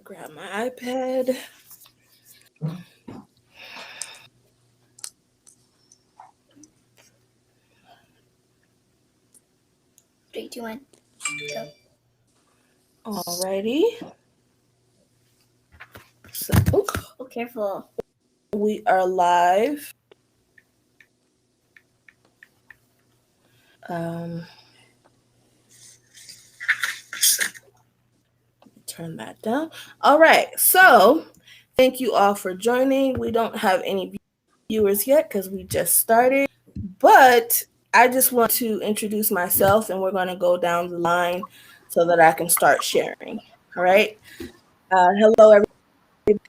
Grab my iPad. Three, two, one, go. Alrighty. So Oh, careful. we are live. Turn that down. All right. So thank you all for joining. We don't have any viewers yet because we just started, but I just want to introduce myself and we're going to go down the line so that I can start sharing. All right. Hello, everybody.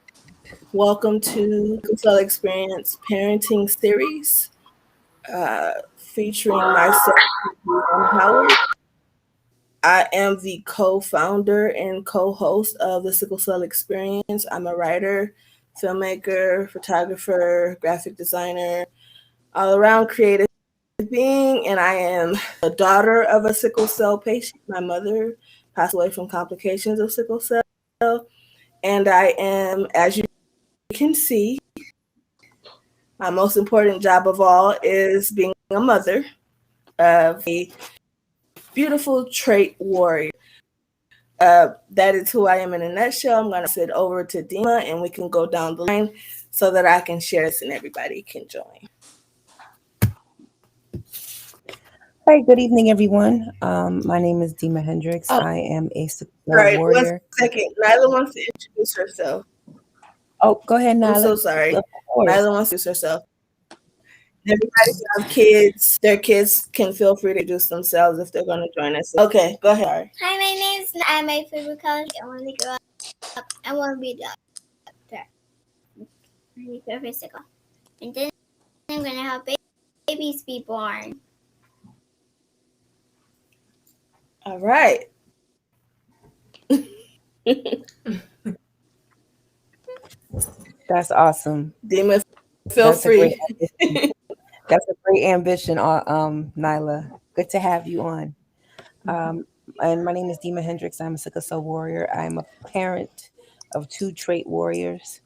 Welcome to Sickle Cell Experience Parenting Series featuring myself, Howard. I am the co-founder and co-host of the Sickle Cell Experience. I'm a writer, filmmaker, photographer, graphic designer, all-around creative being, and I am the daughter of a sickle cell patient. My mother passed away from complications of sickle cell, and I am, as you can see, my most important job of all is being a mother of a beautiful trait warrior. That is who I am in a nutshell. I'm going to sit over to Dima and we can go down the line so that I can share this and everybody can join. Hi, good evening, everyone. My name is Dima Hendrix. I am a sickle cell warrior. 1 second. Nyla wants to introduce herself. Oh, go ahead, Nyla. I'm so sorry. Nyla wants to introduce herself. Everybody who have kids, their kids can feel free to introduce themselves if they're going to join us. Okay, go ahead. Hi, my name's my favorite color. I want to grow up. I want to be a doctor. My favorite sickle. And then I'm going to help babies be born. All right. That's awesome. Dima, feel free. That's a great ambition, Nyla. Good to have you on. And my name is Dima Hendrix. I'm a sickle cell warrior. I'm a parent of 2 trait warriors.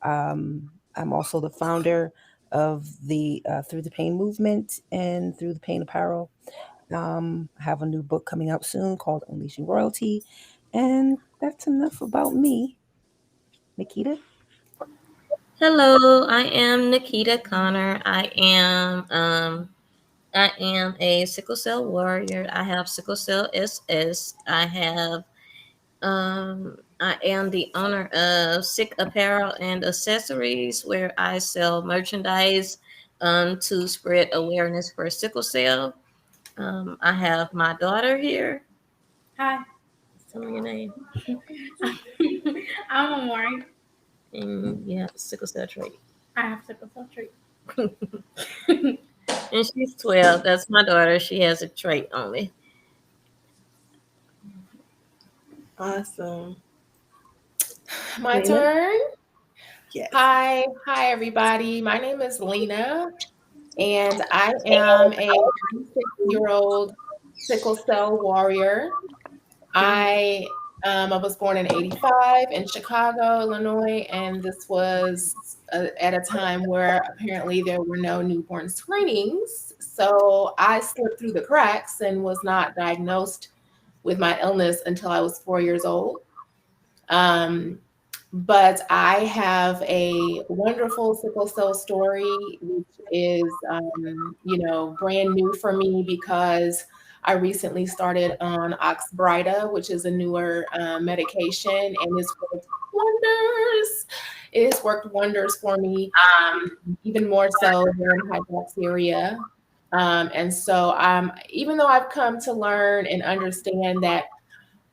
I'm also the founder of the Through the Pain movement and Through the Pain apparel. I have a new book coming out soon called Unleashing Royalty. And that's enough about me. Nikita? Hello, I am Nikita Connor. I am a sickle cell warrior. I have sickle cell SS. I am the owner of Sick Apparel and Accessories, where I sell merchandise to spread awareness for sickle cell. I have my daughter here. Hi. Tell me your name. I'm Amori. And you have a sickle cell trait. I have sickle cell trait. And she's 12. That's my daughter. She has a trait only. Awesome. My turn? Yes. Hi, everybody. My name is Lena, and I am a 36-year-old sickle cell warrior. I was born in 85 in Chicago, Illinois, and this was at a time where apparently there were no newborn screenings. So I slipped through the cracks and was not diagnosed with my illness until I was 4 years old. But I have a wonderful sickle cell story, which is, brand new for me because I recently started on Oxbryta, which is a newer medication, and it's worked wonders. It has worked wonders for me, even more so than hydroxyurea. And so even though I've come to learn and understand that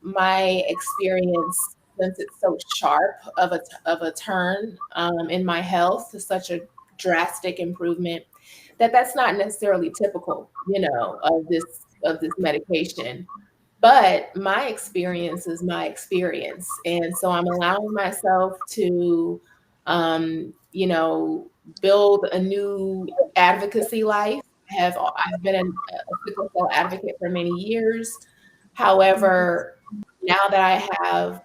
my experience, since it's so sharp of a turn in my health, such a drastic improvement, that's not necessarily typical, of this medication. But my experience is my experience, and so I'm allowing myself to, build a new advocacy life. I've been a sickle cell advocate for many years. However, now that I have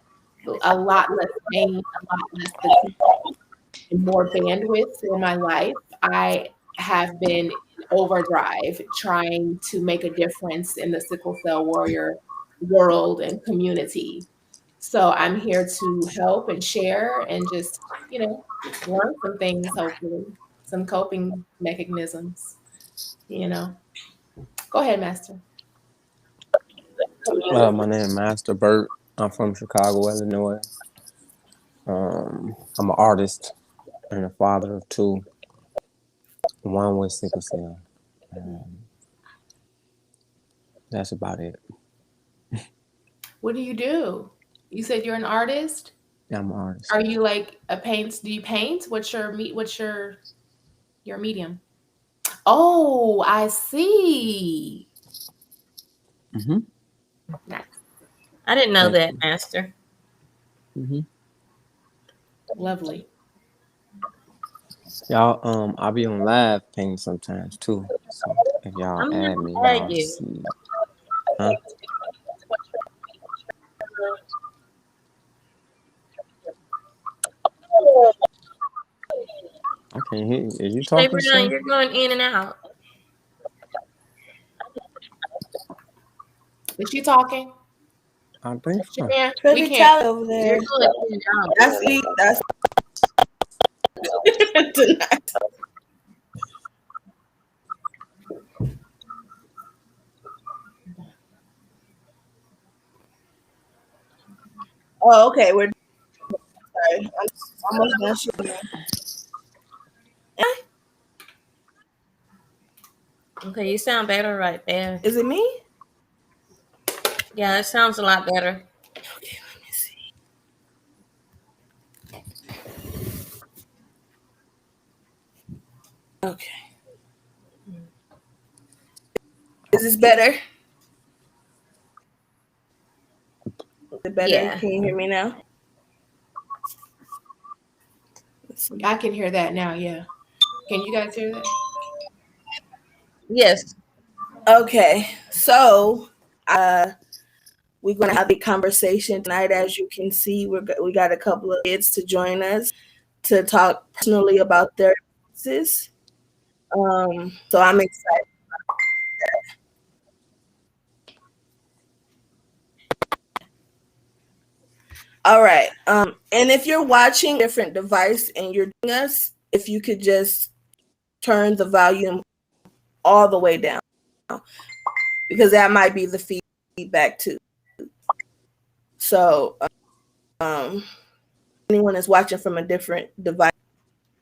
a lot less pain, a lot less fatigue, and more bandwidth for my life. I have been in overdrive trying to make a difference in the sickle cell warrior world and community. So I'm here to help and share and just, learn some things, hopefully, some coping mechanisms, you know. Go ahead, Master. My name is Master Burt. I'm from Chicago, Illinois. I'm an artist and a father of two, one with sickle cell. Um, that's about it. What do you do? You said you're an artist? Yeah, I'm an artist. Are you like a paint? Do you paint? What's your medium? Oh, I see. Mm-hmm. Nice. I didn't know Thank that, you. Master. Mm-hmm. Lovely. Y'all, I'll be on live painting sometimes too. So if y'all I'm add gonna me, tag y'all you. see. Huh? I can't hear you. Is you Say, talking, Brian, Shay? you're going in and out. Is she talking? I think so. Shaman, we Pretty can't. talented over You're there. going in and out. That's tonight. Oh, okay. We're sorry. I'm almost done shooting. Okay, you sound better right there. Is it me? Yeah, it sounds a lot better. Okay, let me see. Okay. Is this better? Is it better? Yeah. Can you hear me now? Let's see. I can hear that now. Yeah. Can you guys hear that? Yes. Okay. So, we're going to have a conversation tonight. As you can see, we got a couple of kids to join us to talk personally about their experiences. So I'm excited. All right. And if you're watching a different device and you're doing us, if you could just turn the volume all the way down, because that might be the feedback too. So, um, anyone is watching from a different device,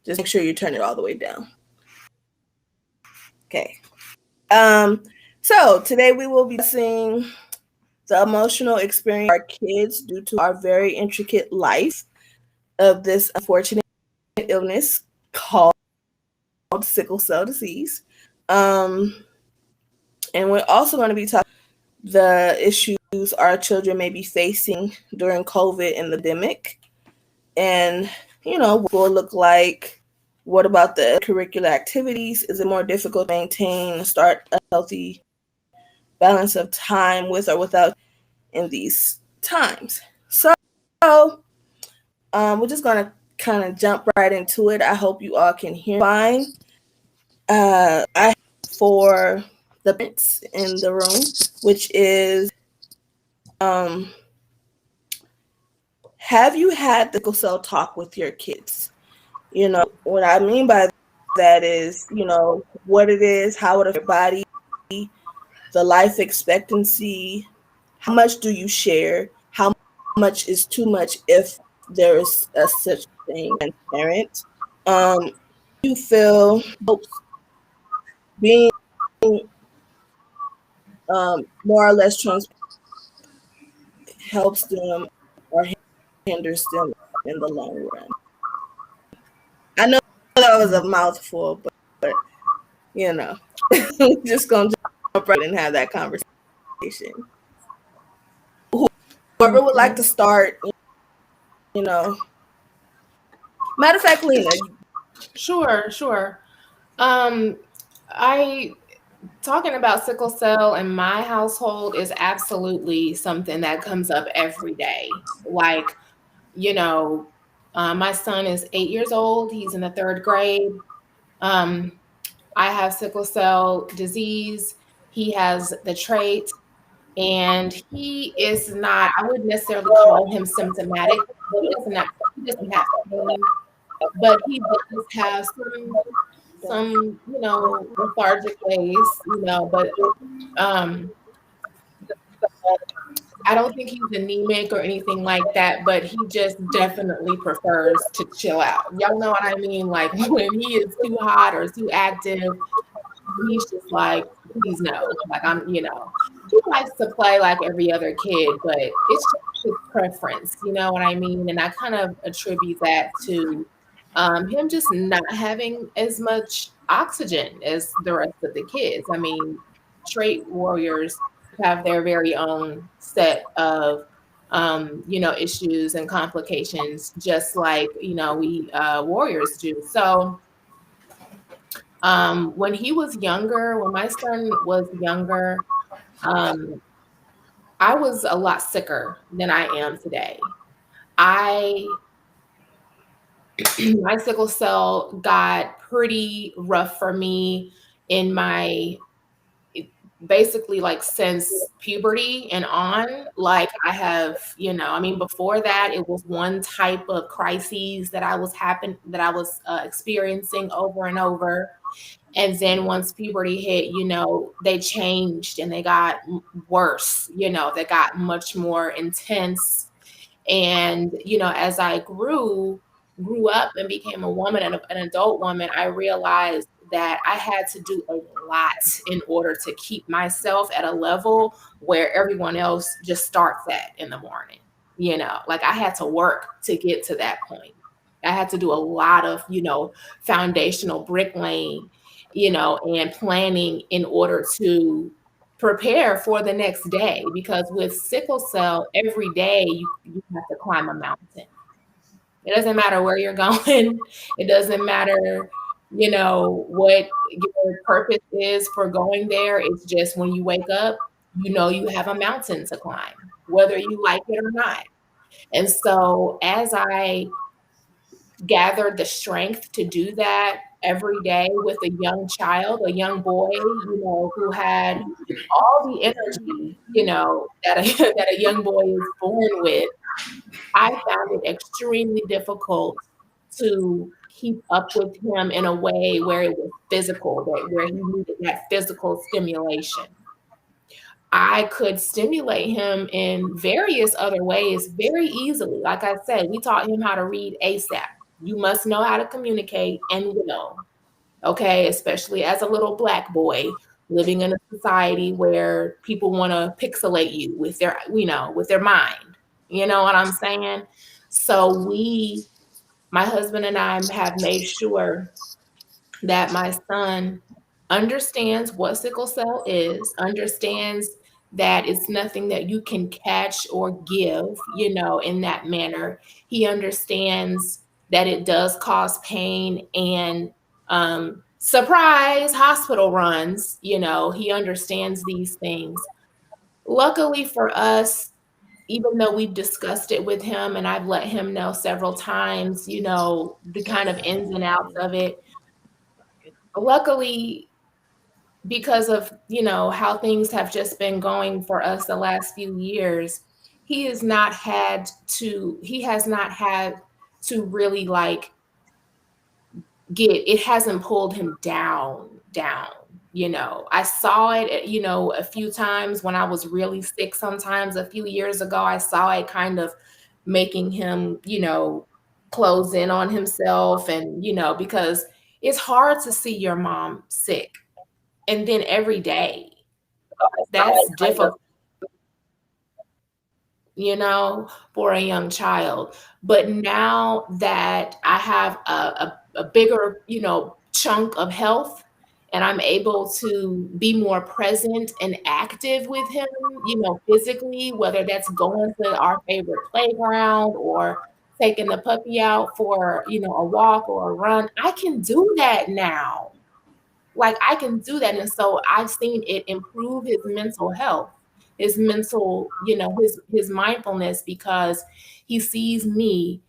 just make sure you turn it all the way down. Okay. So today we will be discussing the emotional experience of our kids due to our very intricate life of this unfortunate illness called sickle cell disease. And we're also going to be talking the issues our children may be facing during COVID and the pandemic. And, what will look like. What about the curricular activities? Is it more difficult to maintain, start a healthy balance of time with or without in these times? So, we're just going to kind of jump right into it. I hope you all can hear fine. I for the parents in the room, which is, have you had the sickle cell talk with your kids? What I mean by that is, what it is, how it affects your body, the life expectancy, how much do you share, how much is too much if there is a such thing as parent. You feel being more or less transparent helps them or hinders them in the long run. I know that was a mouthful, but we're just gonna jump right and have that conversation. Whoever would like Okay. to start, you know. Matter of fact, Lena. Sure, sure. I talking about sickle cell in my household is absolutely something that comes up every day. Like you know, my son is 8 years old. He's in the third grade. Um, I have sickle cell disease. He has the trait, and he is not, I wouldn't necessarily call him symptomatic. He doesn't have pain, but he does have some, lethargic ways, but um I don't think he's anemic or anything like that, but he just definitely prefers to chill out. Y'all know what I mean? Like when he is too hot or too active, he's just like, please no. Like he likes to play like every other kid, but it's just his preference. You know what I mean? And I kind of attribute that to him just not having as much oxygen as the rest of the kids. I mean, trait warriors have their very own set of issues and complications, just like we warriors do. So when he was younger, when my son was younger, um, I was a lot sicker than I am today. I My sickle cell got pretty rough for me in my basically like since puberty and on. Like I have, I mean, before that, it was one type of crises that I was experiencing over and over. And then once puberty hit, they changed and they got worse, they got much more intense. And, as I grew up and became a woman and an adult woman, I realized that I had to do a lot in order to keep myself at a level where everyone else just starts at in the morning. Like I had to work to get to that point. I had to do a lot of, foundational bricklaying, and planning in order to prepare for the next day. Because with sickle cell, every day you have to climb a mountain. It doesn't matter where you're going. It doesn't matter, what your purpose is for going there. It's just when you wake up, you have a mountain to climb, whether you like it or not. And so as I gathered the strength to do that every day with a young child, a young boy, who had all the energy, that that a young boy is born with, I found it extremely difficult to keep up with him in a way where it was physical, where he needed that physical stimulation. I could stimulate him in various other ways very easily. Like I said, we taught him how to read ASAP. You must know how to communicate and will. Okay, especially as a little Black boy living in a society where people want to pixelate you with their mind. You know what I'm saying? So my husband and I have made sure that my son understands what sickle cell is, understands that it's nothing that you can catch or give, in that manner. He understands that it does cause pain and surprise hospital runs, he understands these things. Luckily for us, even though we've discussed it with him and I've let him know several times, the kind of ins and outs of it, luckily, because of how things have just been going for us the last few years, he has not had to really like it hasn't pulled him down. I saw it, a few times when I was really sick. Sometimes a few years ago, I saw it kind of making him, close in on himself. And, because it's hard to see your mom sick and then every day. That's difficult, for a young child. But now that I have a bigger, chunk of health and I'm able to be more present and active with him, physically, whether that's going to our favorite playground or taking the puppy out for, a walk or a run, I can do that now. Like I can do that. And so I've seen it improve his mental health. his mental, his mindfulness, because he sees me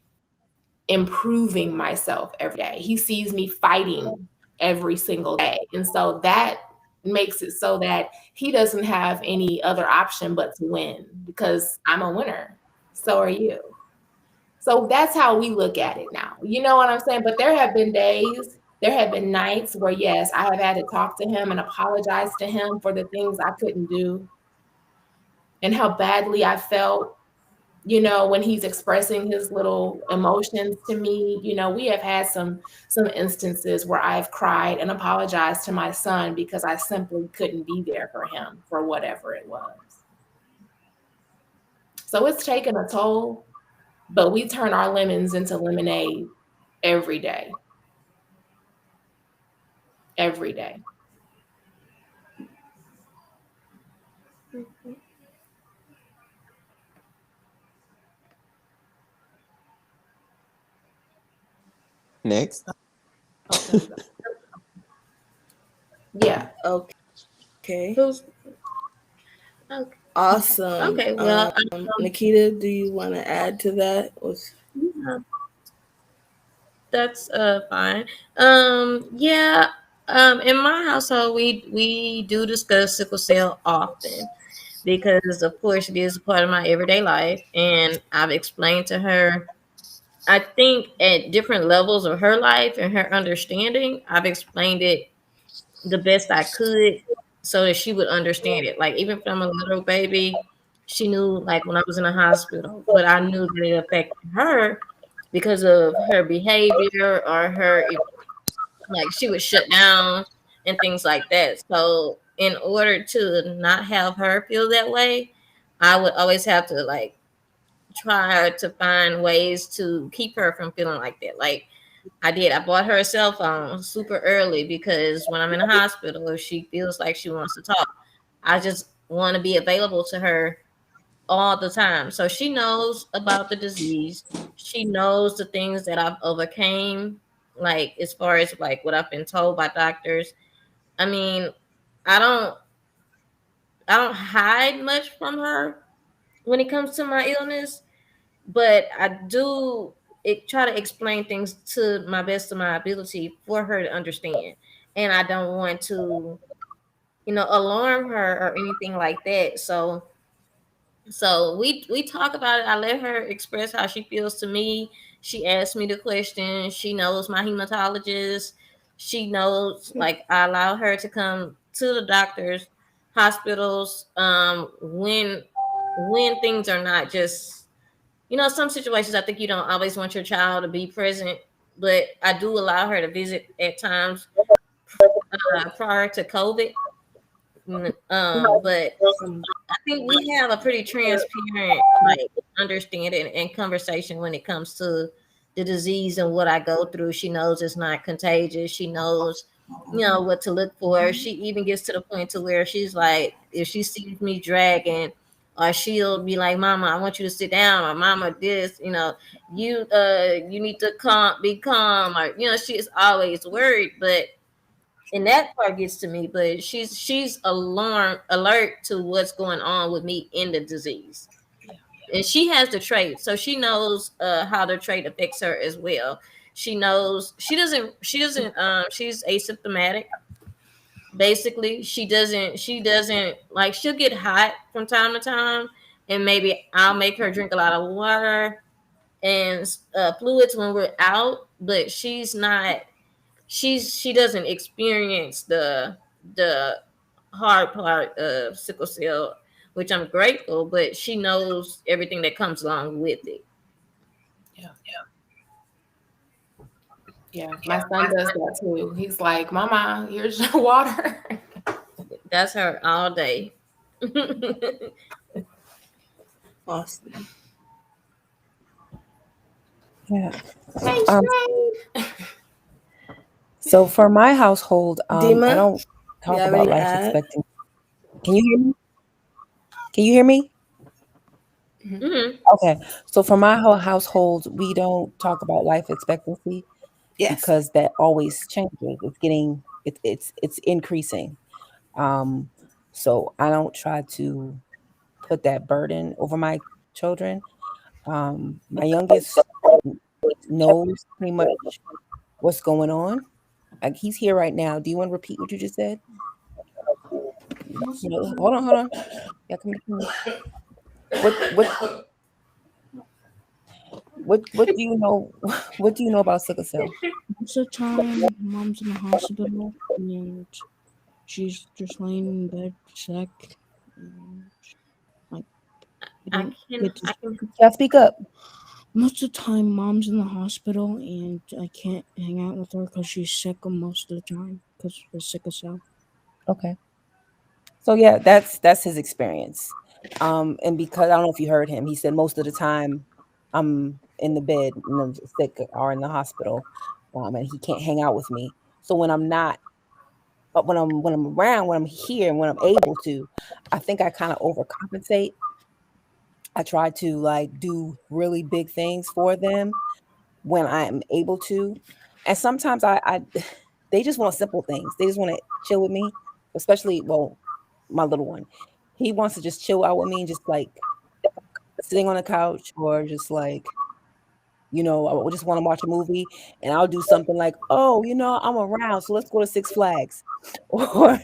improving myself every day. He sees me fighting every single day. And so that makes it so that he doesn't have any other option but to win, because I'm a winner. So are you. So that's how we look at it now. You know what I'm saying? But there have been days, there have been nights where, yes, I have had to talk to him and apologize to him for the things I couldn't do and how badly I felt, when he's expressing his little emotions to me. We have had some instances where I've cried and apologized to my son because I simply couldn't be there for him for whatever it was. So it's taken a toll, but we turn our lemons into lemonade every day. Every day. Next. Okay. Yeah. Okay. Who's okay? Awesome. Okay, well, Nikita, do you want to add to that? yeah, that's fine. Yeah. In my household, we do discuss sickle cell often because, of course, it is a part of my everyday life, and I've explained to her. I think at different levels of her life and her understanding, I've explained it the best I could so that she would understand it. Like even from a little baby, she knew like when I was in the hospital, but I knew that it affected her because of her behavior or her like she would shut down and things like that. So in order to not have her feel that way, I would always have to like try to find ways to keep her from feeling like that. Like I did. I bought her a cell phone super early because when I'm in the hospital, if she feels like she wants to talk, I just want to be available to her all the time. So she knows about the disease. She knows the things that I've overcame, like as far as like what I've been told by doctors. I mean, I don't I don't hide much from her when it comes to my illness, but I do try to explain things to my best of my ability for her to understand. And I don't want to, alarm her or anything like that. So we talk about it. I let her express how she feels to me. She asks me the questions. She knows my hematologist. She knows like I allow her to come to the doctors, hospitals, when things are not just some situations I think you don't always want your child to be present, but I do allow her to visit at times prior to COVID. But I think we have a pretty transparent, like, understanding and conversation when it comes to the disease and what I go through. She knows it's not contagious. She knows, what to look for. She even gets to the point to where she's like, if she sees me dragging, or she'll be like, "Mama, I want you to sit down," or "Mama, this, you need to be calm," or she's always worried, but and that part gets to me, but she's alert to what's going on with me in the disease, and she has the trait, so she knows how the trait affects her as well. She knows she's asymptomatic. Basically, she doesn't like, she'll get hot from time to time, and maybe I'll make her drink a lot of water and fluids when we're out, but she doesn't experience the hard part of sickle cell, which I'm grateful, but she knows everything that comes along with it. Yeah. Yeah. My son does that too. He's like, "Mama, here's your water." That's her all day. Awesome. Yeah. Hey, Um, Shay. so for my household, I Dima, don't you talk have about any to life add? expectancy. Can you hear me? Can you hear me? Hmm. Okay. So for my whole household, we don't talk about life expectancy Yes. because that always changes. It's increasing. Um, so I don't try to. put that burden over my children. My youngest knows pretty much what's going on. Like he's here right now. Do you want to repeat what you just said? You know, hold on. Yeah, come here. What do you know? What do you know about sickle cell? Most of the time, mom's in the hospital and she's just laying in bed sick. And, like, I I don't can get to. I can Yeah, speak up. Most of the time, mom's in the hospital and I can't hang out with her because she's sick most of the time because of sickle cell. Okay. So yeah, that's his experience. And because I don't know if you heard him, he said most of the time I'm in the bed, sick or in the hospital, and he can't hang out with me. So when I'm not, but when I'm around, when I'm here, and when I'm able to, I think I kind of overcompensate. I try to like do really big things for them when I'm able to, and sometimes I they just want simple things. They just want to chill with me, especially my little one. He wants to just chill out with me and just like sitting on the couch or just like I just want to watch a movie and I'll do something like, oh, I'm around, so let's go to Six Flags, or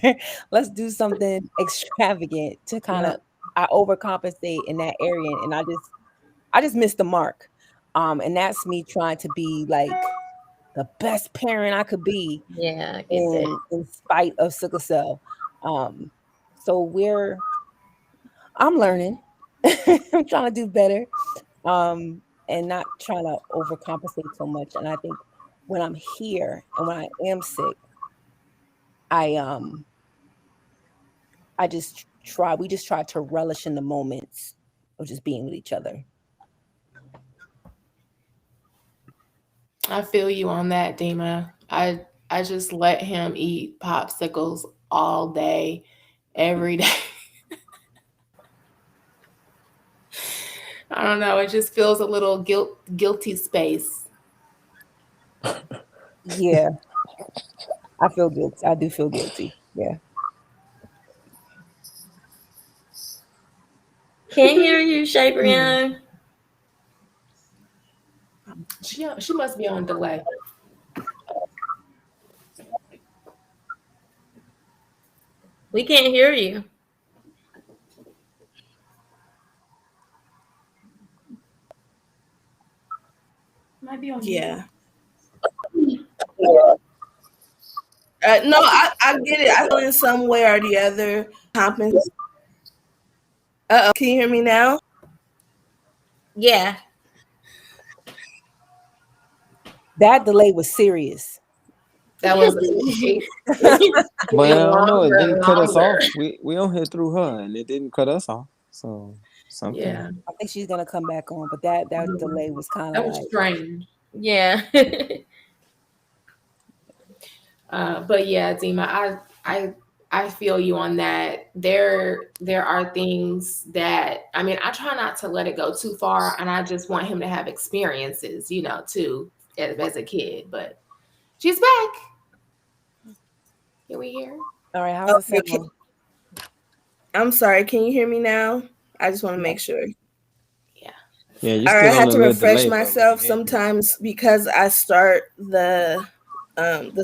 let's do something extravagant to kind Yeah. of I overcompensate in that area, and I just missed the mark, and that's me trying to be like the best parent I could be yeah, I get that. in spite of sickle cell. Um, so I'm learning. I'm trying to do better, and not trying to overcompensate so much. And I think when I'm here and when I am sick, I I just try. We just try to relish in the moments of just being with each other. I feel you on that, Dima. I just let him eat popsicles all day, every day. I don't know. It just feels a little guilty space. Yeah, I feel guilty. I do feel guilty. Yeah. Can't hear you, Mm. Shabrian. She must be on delay. We can't hear you. Might be on mute. Yeah. No, I get it. I feel in some way or the other compensate. Can you hear me now? Yeah. That delay was serious. That was But I getting don't know. It longer didn't and cut us longer. off. We on here through her, and it didn't cut us off. So something. Yeah, I think she's gonna come back on, but that delay was kind of that was like, strange. Yeah. But yeah, Dima, I feel you on that. There are things that I try not to let it go too far, and I just want him to have experiences, too, as a kid. But she's back. Can we hear? all right, how's it Okay, sound? I'm sorry. Can you hear me now? I just want to make sure. Yeah. Yeah, you All right, I still on had a to little refresh delay, but we can myself hear you. sometimes because I start the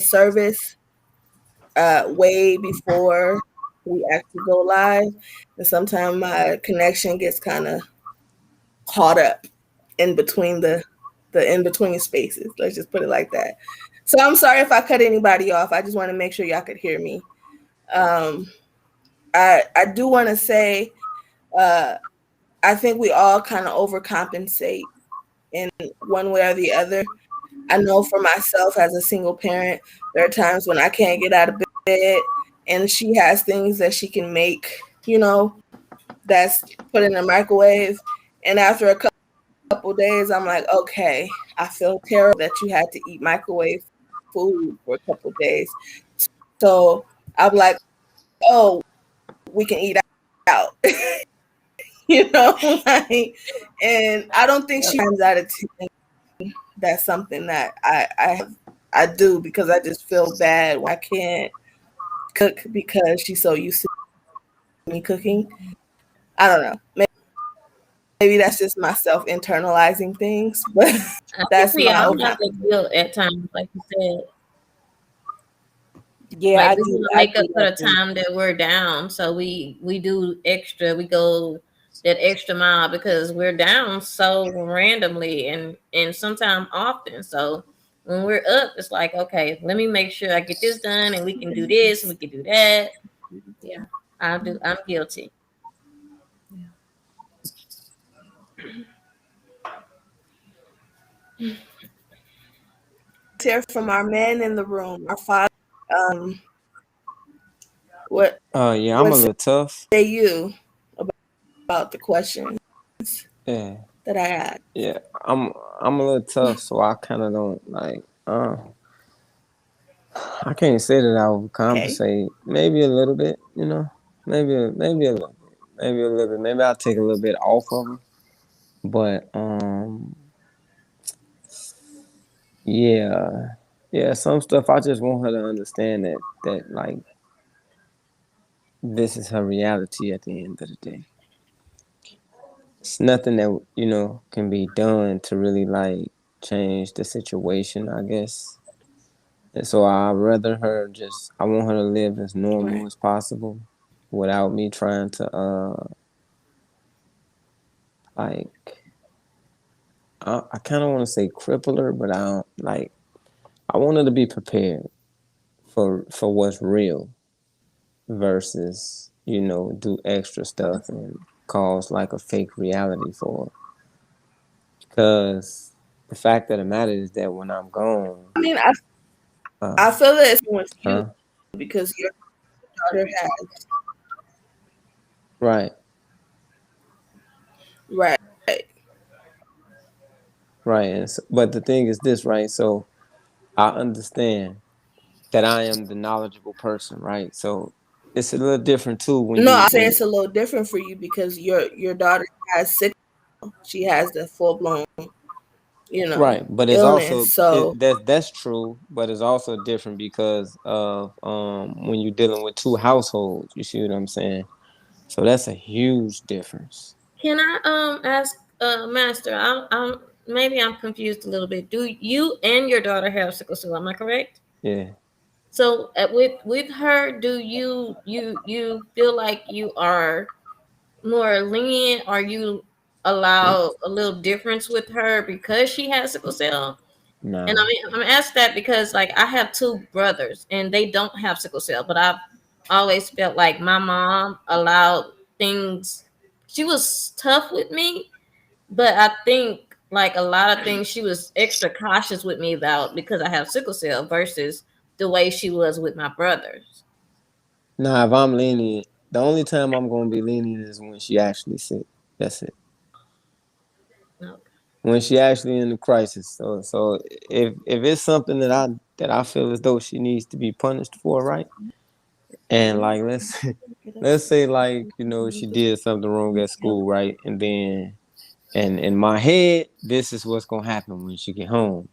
service way before we actually go live, and sometimes my connection gets kind of caught up in between the in between spaces. Let's just put it like that. So I'm sorry if I cut anybody off. I just want to make sure y'all could hear me. Um, I do want to say uh, I think we all kind of overcompensate in one way or the other. I know for myself as a single parent, there are times when I can't get out of bed and she has things that she can make, that's put in the microwave. And after a couple days, I'm like, okay, I feel terrible that you had to eat microwave food for a couple days. So I'm like, oh, we can eat out. Like, and I don't think she runs out of that's something that I do because I just feel bad when I can't cook because she's so used to me cooking. I don't know. Maybe that's just myself internalizing things, but I think that's we my all have opinion. that guilt at times, like you said. Yeah, Like I we do. want to I make up do for that the too. time that we're down, so we do extra. We go that extra mile because we're down so randomly and sometimes often. So when we're up, it's like, okay, let me make sure I get this done, and we can do this, and we can do that. Yeah. I do. I'm guilty. Let's hear from our men in the room, our father. Um, what Yeah, I'm what a little tough. say you about the questions Yeah, that I had? yeah. I'm a little tough, so I kind of don't like. I can't say that I would Okay. compensate. Maybe a little bit, you know. Maybe a little bit. Maybe a little bit. Maybe I'll take a little bit off of her. But yeah, yeah. Some stuff I just want her to understand that like this is her reality at the end of the day. It's nothing that can be done to really like change the situation, I guess. And so I rather her just I want her to live as normal Right. as possible without me trying to like I kind of want to say cripple her, but I don't like I want her to be prepared for what's real versus do extra stuff and cause like a fake reality for her. Because the fact of the matter is that when I'm gone, I mean, I uh, feel that it's with you huh? because your daughter has Right, right. right. But the thing is this, right? So I understand that I am the knowledgeable person, right? So it's a little different too when No, you I say when it's a little different for you because your daughter has sickle. She has the full blown, right, but it's illness. also So that's true, but it's also different because of when you're dealing with two households. You see what I'm saying? So that's a huge difference. Can I ask Master? I'm maybe I'm confused a little bit. Do you and your daughter have sickle cell? Am I correct? Yeah. So with her, do you feel like you are more lenient? Are you allow a little difference with her because she has sickle cell? And Nah. I'm asked that because like I have two brothers and they don't have sickle cell, but I've always felt like my mom allowed things. She was tough with me, but I think like a lot of things she was extra cautious with me about because I have sickle cell versus the way she was with my brothers. Nah, if I'm lenient, the only time I'm gonna be lenient is when she actually sick. That's it. Okay. When she actually in the crisis. So if it's something that I feel as though she needs to be punished for, right? And like let's say like she did something wrong at school, right? And then and in my head, this is what's gonna happen when she get home.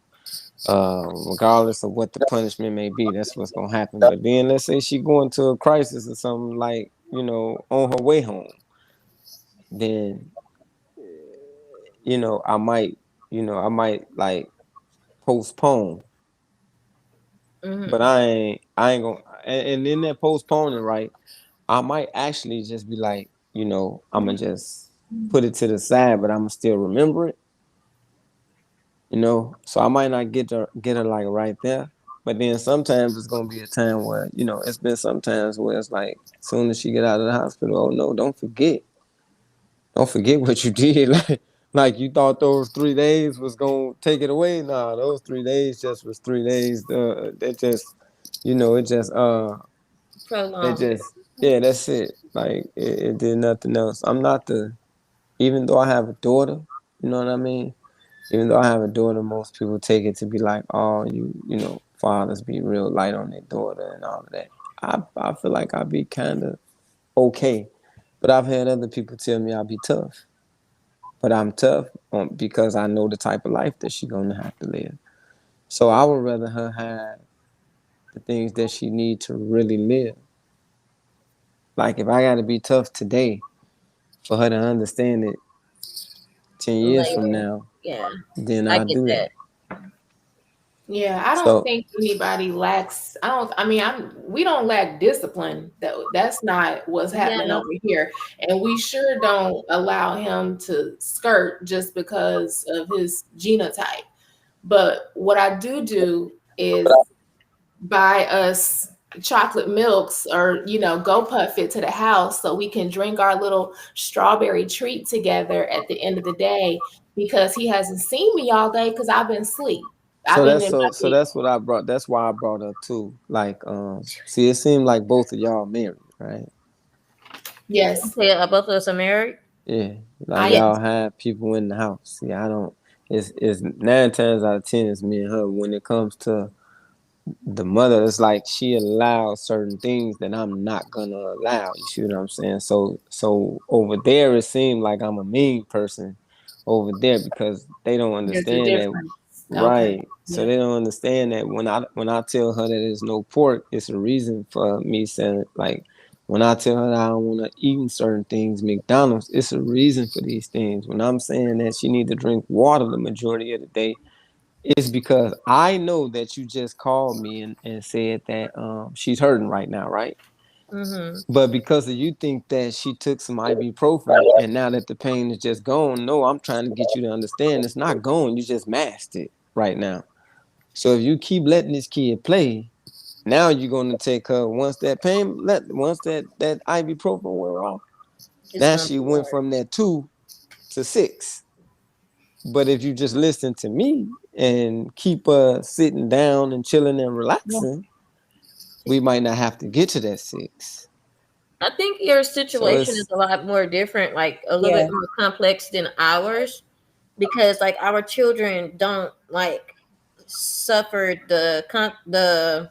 Regardless of what the punishment may be, that's what's gonna happen. But then let's say she going to a crisis or something like on her way home, then I might like postpone. But Mm-hmm. I ain't gonna and in that postponing, right, I might actually just be like, I'm gonna just put it to the side, but I'm gonna still remember it, So I might not get her like right there. But then sometimes it's gonna be a time where, it's been sometimes where it's like as soon as she get out of the hospital, oh no, don't forget what you did. Like you thought those 3 days was gonna take it away. Nah, those 3 days just was 3 days. That just, it just it Prolonged it. just yeah, that's it. Like it did nothing else. I'm not even though I have a daughter, you know what I mean. Even though I have a daughter, most people take it to be like, oh, fathers be real light on their daughter and all of that. I feel like I'd be kind of okay, but I've had other people tell me I'll be tough. But I'm tough because I know the type of life that she's gonna have to live. So I would rather her have the things that she need to really live. Like if I gotta be tough today for her to understand it 10 years from Later. now, Yeah, then I I'll get do that. that. Yeah, I don't So think anybody lacks. I don't. I mean, we don't lack discipline. That's not what's happening Yeah. over here, and we sure don't allow him to skirt just because of his genotype. But what I do is buy us chocolate milks, or go puff it to the house so we can drink our little strawberry treat together at the end of the day, because he hasn't seen me all day because I've been asleep. I've so been that's in so my so bed. that's what I brought. That's why I brought up too. Like, see, it seemed like both of y'all married, right? Yes, Okay, both of us are married. Yeah, like I am. y'all have people in the house. Yeah, I don't. It's 9 times out of 10 it's me and her. When it comes to the mother, it's like she allows certain things that I'm not gonna allow. You see what I'm saying? So over there, it seemed like I'm a mean person over there because they don't There's a understand that. difference. Okay. Right. So Yeah. they don't understand that when I tell her that there's no pork, it's a reason for me saying, like, when I tell her that I don't want to eat certain things, McDonald's, it's a reason for these things. When I'm saying that she need to drink water the majority of the day, it's because I know that you just called me and said that she's hurting right now, right? Mm-hmm. But because of you think that she took some ibuprofen and now that the pain is just gone, no, I'm trying to get you to understand it's not gone. You just masked it right now. So if you keep letting this kid play, now you're gonna take her once that ibuprofen wear off. It's Now gonna she be went worse. from that 2 to 6. But if you just listen to me and keep sitting down and chilling and relaxing, we might not have to get to that 6. I think your So situation is it's a lot more different, like a little Yeah. bit more complex than ours, because like our children don't like suffer the.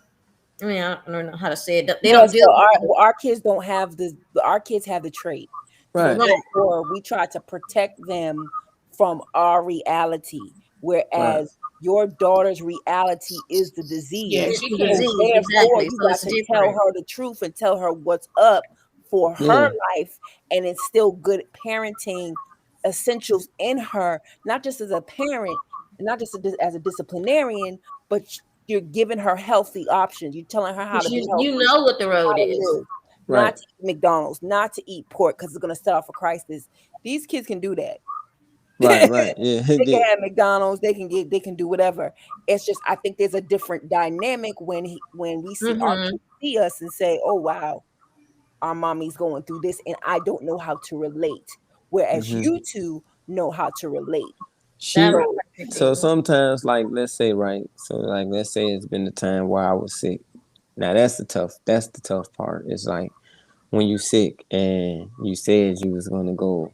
I mean, I don't know how to say it. They Yeah, don't deal so with the our kids don't have our kids have the trait. So right, right. therefore we try to protect them from our reality. right. Whereas your daughter's reality is the Yeah, disease. It's she the can't. So disease therefore exactly, you so got it's to tell different. her the truth and tell her what's up for her Yeah, life and instill good parenting essentials in her, not just as a parent, not just as a disciplinarian, but you're giving her healthy options. You're telling her how Because to be you healthy, know what the how road to is. live, not right, to eat McDonald's, not to eat pork because it's going to set off a crisis. These kids can do that. right, right. Yeah, They can yeah. have McDonald's. They can do whatever. It's just I think there's a different dynamic when we see our Mm-hmm. kids see us and say, "Oh wow, our mommy's going through this," and I don't know how to relate. Whereas hmm you two know how to relate. That She. So right So there. sometimes, like, let's say, right. So like, let's say it's been the time where I was sick. Now That's the tough part. It's like when you sick and you said you was gonna go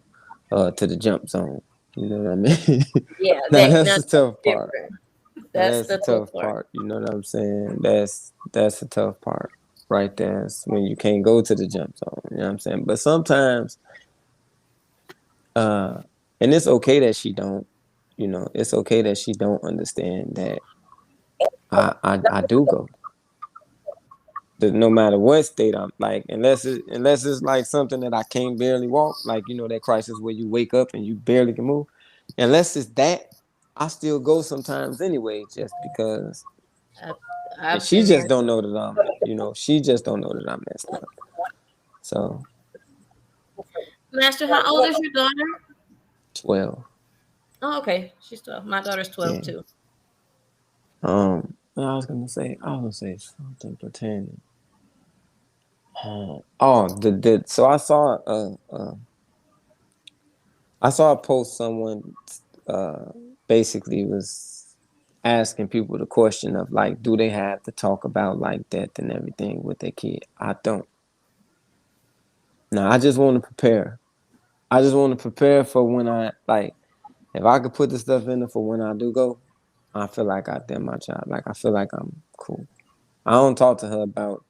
to the jump zone. You know what I mean? Yeah, Now that's now the that's tough part. different. Now That's that's the the tough tough part. part. You know what I'm saying? That's the tough part right there. It's when you can't go to the jump zone. You know what I'm saying? But sometimes, uh, and it's okay that she don't. You know, it's okay that she don't understand that I do go. No matter what state I'm like, unless it's like something that I can't barely walk, like that crisis where you wake up and you barely can move. Unless it's that, I still go sometimes anyway, just because. I've, And I've she been just there don't too. know that she just don't know that I'm messed up. So Master, how old is your daughter? 12, Oh, okay. She's 12. My daughter's 12 yeah. too. I was gonna say something pertaining. Oh, the so I saw a post someone uh basically was asking people the question of like, do they have to talk about like death and everything with their kid? I don't. No, I just want to prepare. I just want to prepare for when I like. If I could put the stuff in there for when I do go, I feel like I did my job. Like I feel like I'm cool. I don't talk to her about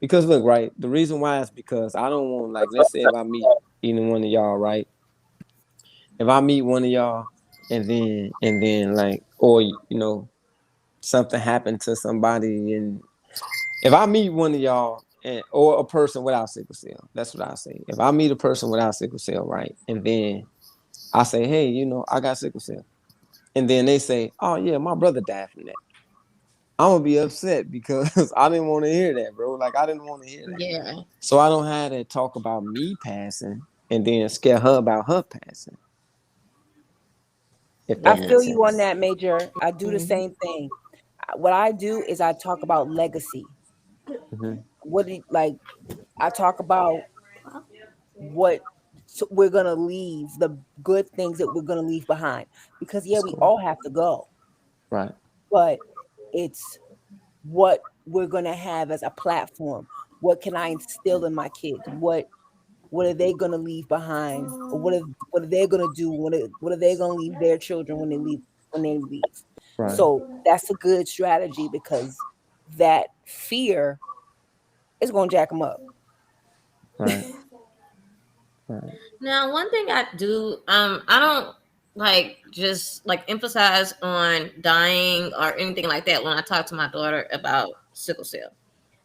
because look, right. The reason why is because I don't want like let's say if I meet either one of y'all, right? If I meet one of y'all and then like or something happened to somebody and if I meet one of y'all or a person without sickle cell. That's what I say. If I meet a person without sickle cell, right, and then I say, hey, I got sickle cell, and then they say, oh yeah, my brother died from that. I'm gonna be upset because I didn't want to hear that, bro. Like I didn't want to hear that. Yeah. So I don't have to talk about me passing and then scare her about her passing. If I that Yeah. feel makes you on sense. that, Major. I do the Mhm. same thing. What I do is I talk about legacy. Mm-hmm. What do you, like? I talk about what we're gonna leave, the good things that we're gonna leave behind. Because yeah, That's we cool. all have to go, Right. but it's what we're gonna have as a platform. What can I instill in my kids? What are they gonna leave behind? Or what are they gonna do? What are they gonna leave their children when they leave? Right. So that's a good strategy because that fear is gonna jack them up. Right. Right. Now, one thing I do, I don't like just like emphasize on dying or anything like that when I talk to my daughter about sickle cell.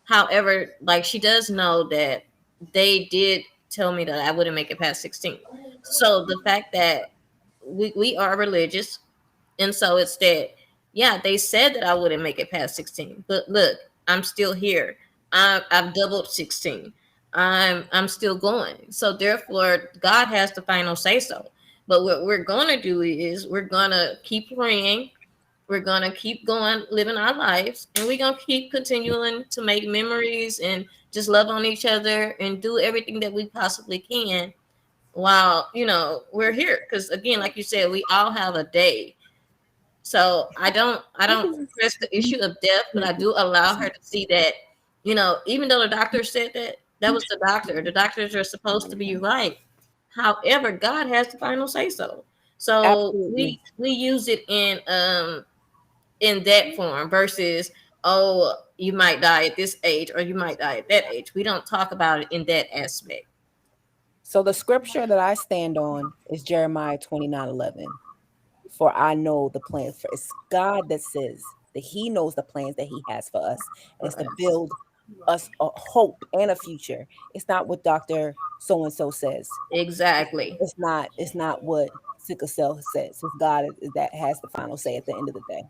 However, like she does know that they did tell me that I wouldn't make it past 16. So the fact that we are religious, and so it's that, yeah, they said that I wouldn't make it past 16. But look, I'm still here. I've doubled 16. I'm still going. So therefore, God has the final say so. But what we're gonna do is we're gonna keep praying. We're gonna keep going, living our lives, and we're gonna keep continuing to make memories and just love on each other and do everything that we possibly can while we're here. Because again, like you said, we all have a day. So I don't press the issue of death, but I do allow her to see that, even though the doctor said that, that was the doctor. The doctors are supposed to be right. However, God has the final say so. So Absolutely. we use it in that form versus, oh, you might die at this age or you might die at that age. We don't talk about it in that aspect. So the scripture that I stand on is Jeremiah 29:11. For I know the plans, for it's God that says that He knows the plans that He has for us, and it's to Right. build us a hope and a future. It's not what Dr. So and so says. Exactly. It's not what sickle cell says. It's God that has the final say at the end of the day.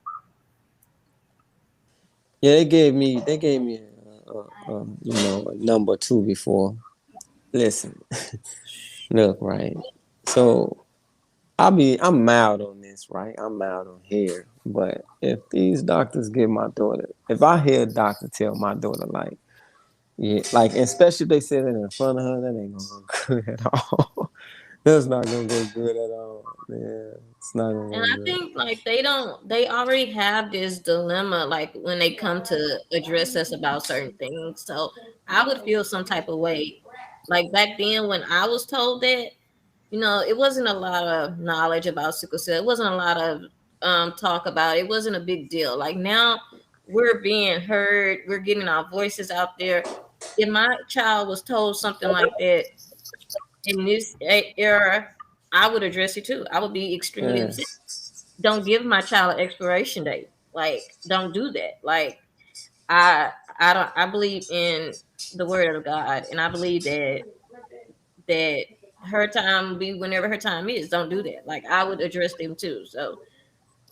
Yeah, they gave me a number two before. Listen, look, right. So I'm mild on this, right? I'm mild on here. But if these doctors give my daughter, if I hear a doctor tell my daughter like, yeah, like especially if they said it in front of her, that ain't gonna go good at all. That's not gonna go good at all. Yeah, it's not gonna And go I good. think like they already have this dilemma like when they come to address us about certain things. So I would feel some type of way. Like back then when I was told that, it wasn't a lot of knowledge about sickle cell. It wasn't a lot of talk about it. It wasn't a big deal. Like now we're being heard, we're getting our voices out there. If my child was told something like that in this era, I would address it too. I would be extremely upset. Yes, Don't give my child an expiration date. Like, don't do that. Like, I I don't I believe in the word of God, and I believe that her time will be whenever her time is. Don't do that. Like, I would address them too. So,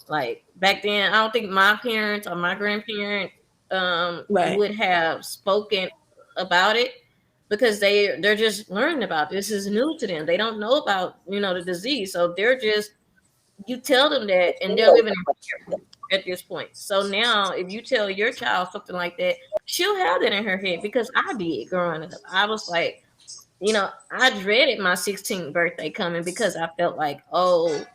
like back then, I don't think my parents or my grandparents Right. would have spoken about it because they're just learning about this. This is new to them. They don't know about the disease, so they're just, you tell them that and they're living in fear at this point. So now if you tell your child something like that, she'll have that in her head because I did growing up. I was like, I dreaded my 16th birthday coming because I felt like, oh,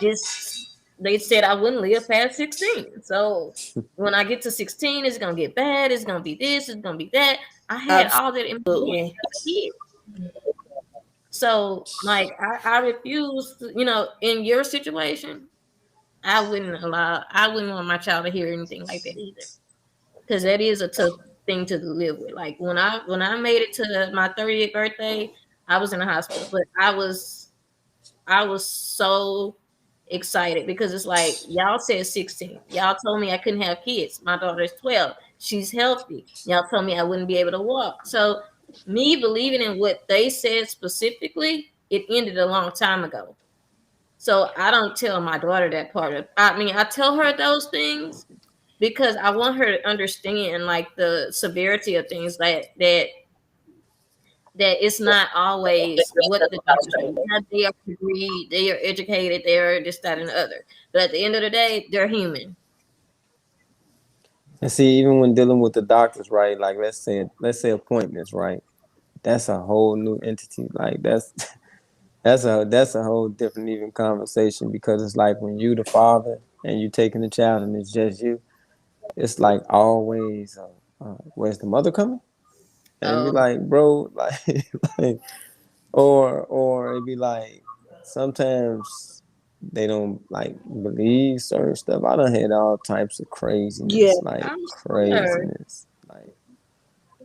this they said I wouldn't live past 16. So when I get to 16, it's gonna get bad, it's gonna be this, it's gonna be that. I had all that in my head Absolutely. as a kid. So like I refuse to, in your situation, I wouldn't want my child to hear anything like that either. Because that is a tough thing to live with. Like when I made it to my 30th birthday, I was in the hospital, but I was so excited because it's like y'all said 16. Y'all told me I couldn't have kids. My daughter's 12. she's healthy. Y'all told me I wouldn't be able to walk. So me believing in what they said specifically, it ended a long time ago. So I don't tell my daughter that part of. I mean, I tell her those things because I want her to understand like the severity of things that it's not always what the doctors say. Yeah, they are agreed, they are educated, they are this, that, and the other. But at the end of the day, they're human. And see, even when dealing with the doctors, right? Like let's say appointments, right? That's a whole new entity. Like that's a whole different even conversation because it's like when you the father and you taking the child and it's just you, it's like always, where's the mother coming? And it'd be Oh, like, bro, like, like or it'd be like sometimes they don't like believe certain stuff. I done had all types of Yeah. craziness, like I'm sure. craziness. Like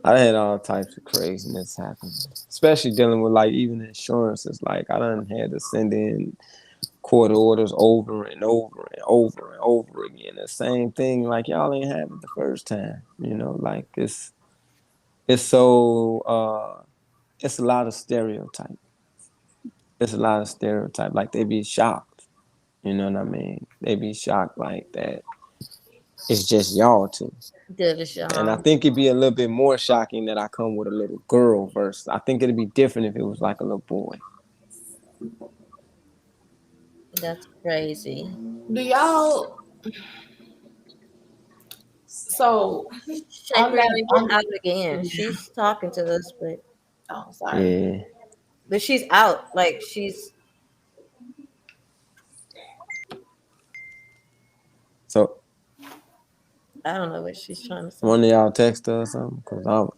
I had all types of craziness happen, especially dealing with like even insurances. Like I done had to send in court orders over and over and over and over again. The same thing, like y'all ain't have it the first time. Like it's so it's a lot of stereotype. It's a lot of stereotype. Like they be shocked. You know what I mean? They be shocked like that. It's just y'all two. Good as And I y'all. think it'd be a little bit more shocking that I come with a little girl versus I think it'd be different if it was like a little boy. That's crazy. Do y'all so Shay on that Green, get on out again. She's talking to us, oh sorry. Yeah. but she's out. Like she's, So I don't know what she's trying to say. one of y'all text her or something? Cause I'll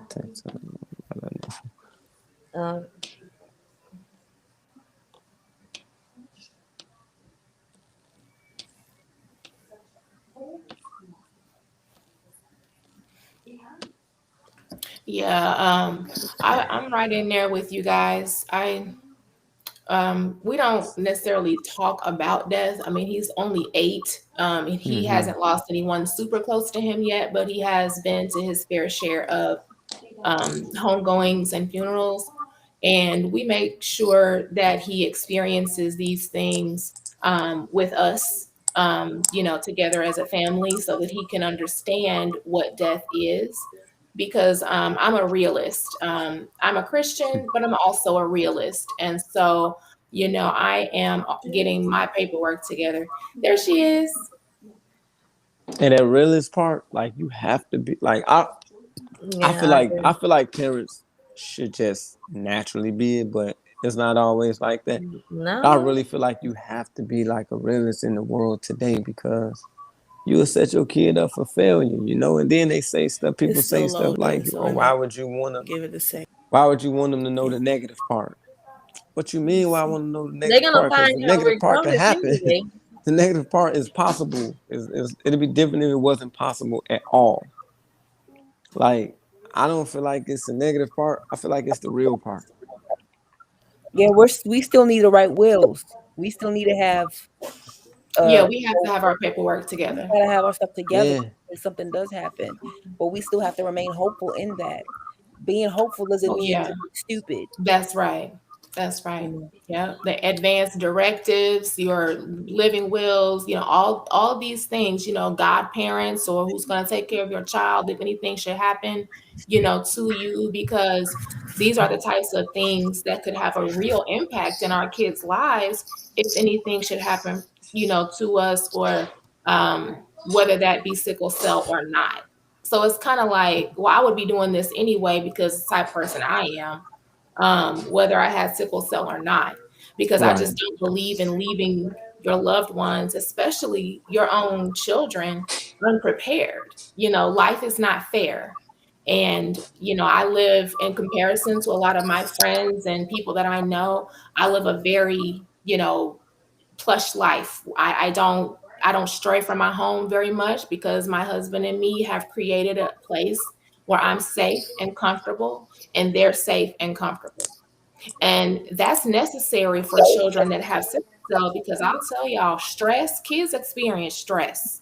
text her. I don't know. Um, Yeah, I'm right in there with you guys. We don't necessarily talk about death. I mean, he's only 8. And he Mm-hmm. hasn't lost anyone super close to him yet, but he has been to his fair share of homegoings and funerals. And we make sure that he experiences these things with us, together as a family so that he can understand what death is. Because I'm a realist. I'm a Christian, but I'm also a realist. And so, I am getting my paperwork together. There she is. And that realist part, like you have to be like I yeah, feel I like agree. I feel like parents should just naturally be it, but it's not always like that. I No, really feel like you have to be like a realist in the world today because you will set your kid up for failure. And then they say stuff. People It's say still stuff loading, like, so "Oh, let why me would you want to? give it a second. Why would you want them to know the negative part? What you mean? Why I want to know the they're negative gonna part? Because find the out negative part could regardless happen. anyway. The negative part is possible. It'd be different if it wasn't possible at all. Like I don't feel like it's the negative part. I feel like it's the real part. Yeah, we still need to write wills. We still need to have Yeah, uh we have to have our paperwork we together. gotta have our stuff together Yeah. if something does happen. But we still have to remain hopeful in that. Being hopeful doesn't Oh, mean yeah. to be stupid. That's right. That's right. Mm. Yeah. The advanced directives, your living wills, all these things, godparents or who's going to take care of your child if anything should happen, to you, because these are the types of things that could have a real impact in our kids' lives if anything should happen, to us or whether that be sickle cell or not. So it's kind of like, well, I would be doing this anyway because the type of person I am, whether I had sickle cell or not, because I Right. just don't believe in leaving your loved ones, especially your own children, unprepared. Life is not fair. And, I live in comparison to a lot of my friends and people that I know. I live a very, plush life. I don't stray from my home very much because my husband and me have created a place where I'm safe and comfortable and they're safe and comfortable. And that's necessary for children that have sickle cell because I'll tell y'all, kids experience stress.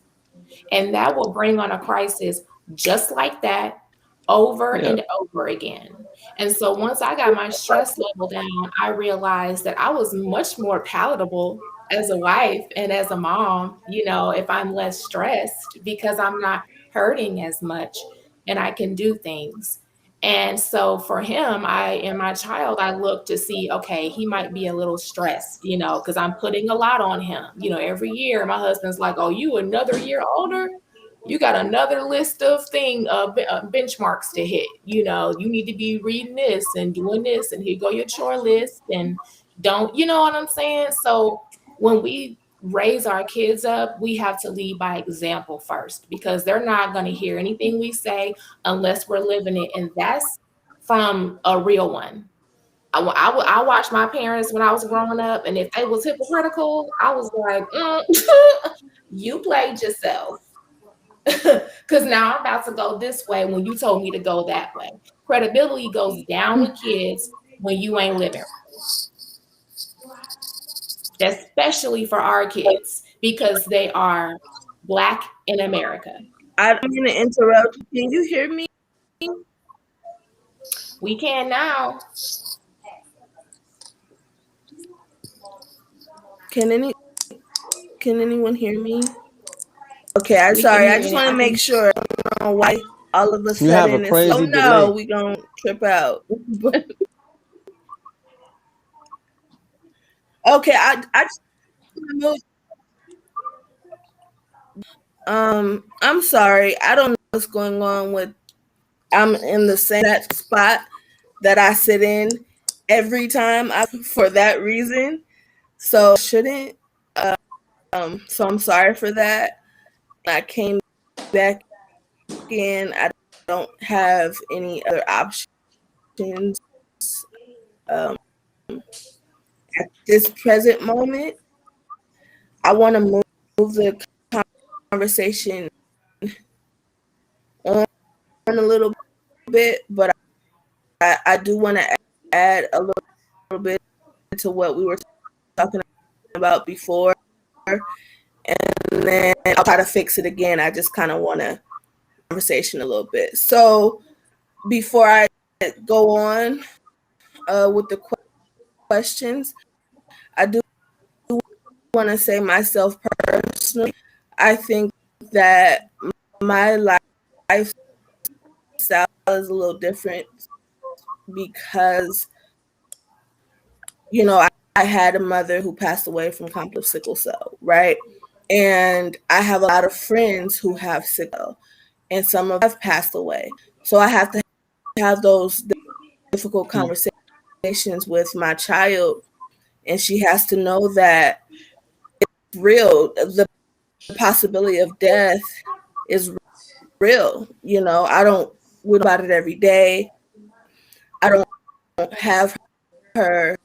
And that will bring on a crisis just like that over Yeah. and over again. And so once I got my stress level down, I realized that I was much more palatable as a wife and as a mom, if I'm less stressed because I'm not hurting as much and I can do things. And so for him, in my child, I look to see, okay, he might be a little stressed, because I'm putting a lot on him. Every year my husband's like, oh, you another year older? You got another list of benchmarks to hit. You need to be reading this and doing this, and here go your chore list. And don't, you know what I'm saying? So when we raise our kids up, we have to lead by example first, because they're not going to hear anything we say unless we're living it. And that's from a real one. I watched my parents when I was growing up, and if they was hypocritical, I was like, you played yourself. Because now I'm about to go this way when you told me to go that way. Credibility goes down with kids when you ain't living, especially for our kids, because they are Black in America. I'm going to interrupt. Can you hear me? We can now. Can any can anyone hear me? Okay, I'm We can sorry. I hear just you. want to make sure. I don't know why all of a You have a sudden it's oh crazy no, delay. we gonna trip out. But okay, I just wanna I'm sorry. I don't know what's going on with. I'm in the same that spot that I sit in every time I for that reason. So shouldn't. So I'm sorry for that. I came back in. I don't have any other options at this present moment. I want to move the conversation on a little bit, but I do want to add a little bit to what we were talking about before, and then I'll try to fix it again. I just kind of want to conversation a little bit. So before I go on with the questions, I do want to say myself personally, I think that my lifestyle is a little different because, I had a mother who passed away from complex sickle cell, right? And I have a lot of friends who have sickle, and some of them have passed away. So I have to have those difficult conversations with my child, and she has to know that it's real. The possibility of death is real. I don't we don't about it every day. I don't have her,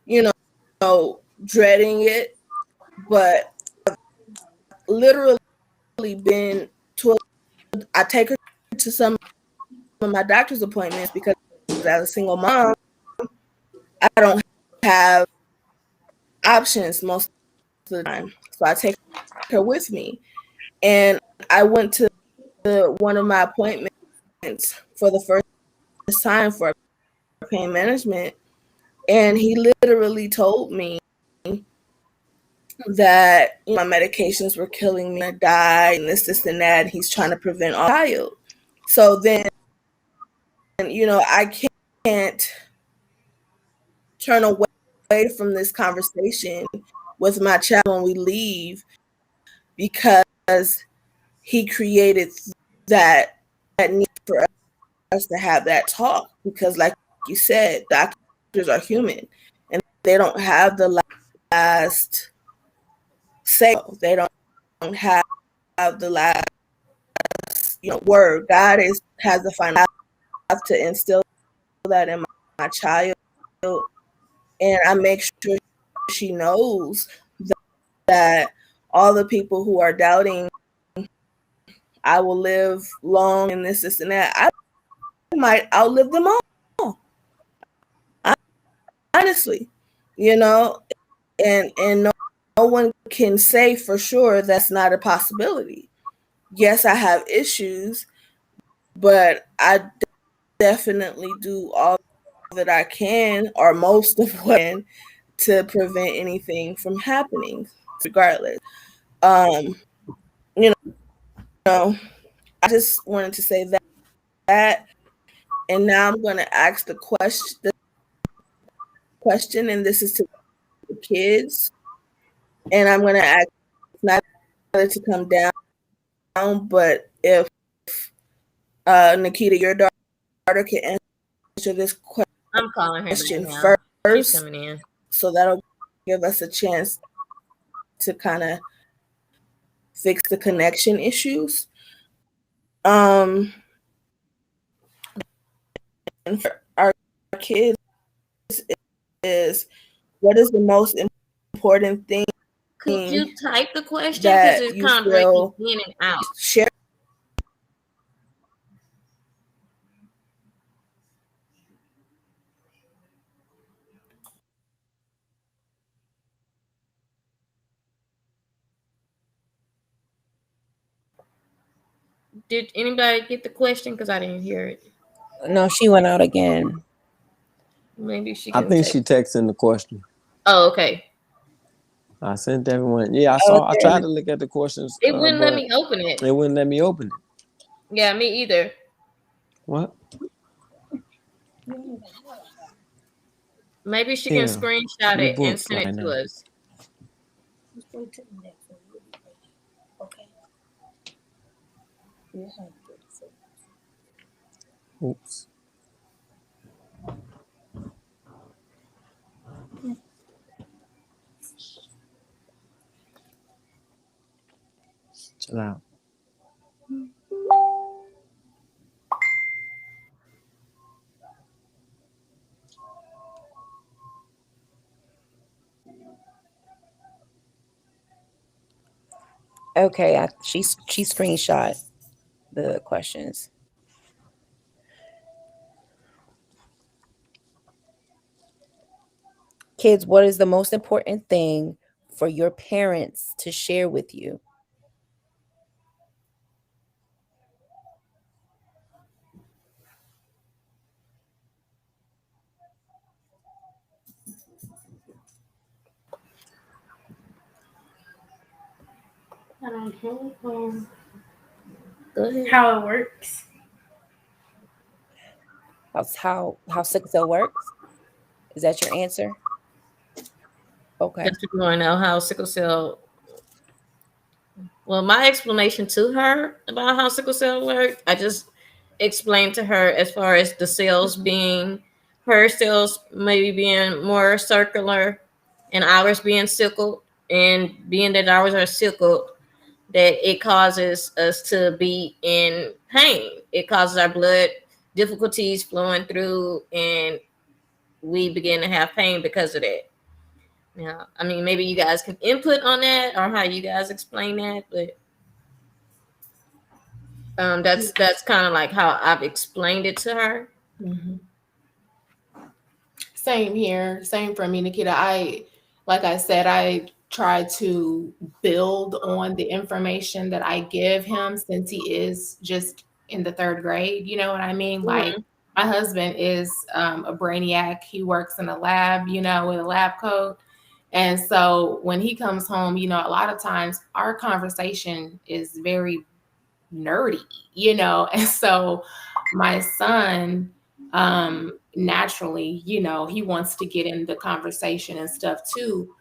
you dreading it, but literally been to I take her to some of my doctor's appointments because as a single mom, I don't have options most of the time. So I take her with me. And I went to one of my appointments for the first time for pain management. And he literally told me that my medications were killing me, I die, and this, and that. And he's trying to prevent all child. So then, I can't turn away from this conversation with my child when we leave because he created that need for us to have that talk. Because, like you said, doctors are human and they don't have the last say. They don't have the last word. God has the final. I have to instill that in my child, and I make sure she knows that all the people who are doubting I will live long and this and that, I might outlive them all. Honestly, and one can say for sure that's not a possibility. Yes, I have issues, but I definitely do all that I can, or most of what I can, to prevent anything from happening, regardless. Um, you know, I just wanted to say that, and now I'm going to ask the question, and this is to the kids, and I'm going to ask not to come down, but if Nikita, your daughter can answer this I'm calling her back question now. She's first, coming in. so that'll give us a chance to kind of fix the connection issues. And for our kids is, what is the most important thing Could you type the question? Because that it's you kind of breaking feel in and out. share? Did anybody get the question? Because I didn't hear it. No, she went out again. Maybe she I can think take. she texting the question. Oh, okay. I sent everyone. Yeah, I saw. I tried Okay. to look at the questions, It wouldn't let but me open it. it wouldn't let me open it. Yeah, me either. What? Maybe she can Damn, screenshot we it and booked send right it to now. us. Oops. Chill out. Okay, she screenshot the questions. Kids, what is the most important thing for your parents to share with you? Go ahead. How it works. How sickle cell works? Is that your answer? Okay. Just people want to know how sickle cell. Well, my explanation to her about how sickle cell worked, I just explained to her as far as the cells being, her cells maybe being more circular and ours being sickled, and being that ours are sickled, that it causes us to be in pain. It causes our blood difficulties flowing through, and we begin to have pain because of that. Yeah, I mean, maybe you guys can input on that or how you guys explain that, but that's kind of like how I've explained it to her. Mm-hmm. Same here. Same for me, Nikita. Like I said, I try to build on the information that I give him since he is just in the third grade. You know what I mean? Like, Mm-hmm. my husband is a brainiac. He works in a lab, with a lab coat. And so when he comes home, a lot of times our conversation is very nerdy, and so my son, naturally, he wants to get in the conversation and stuff too.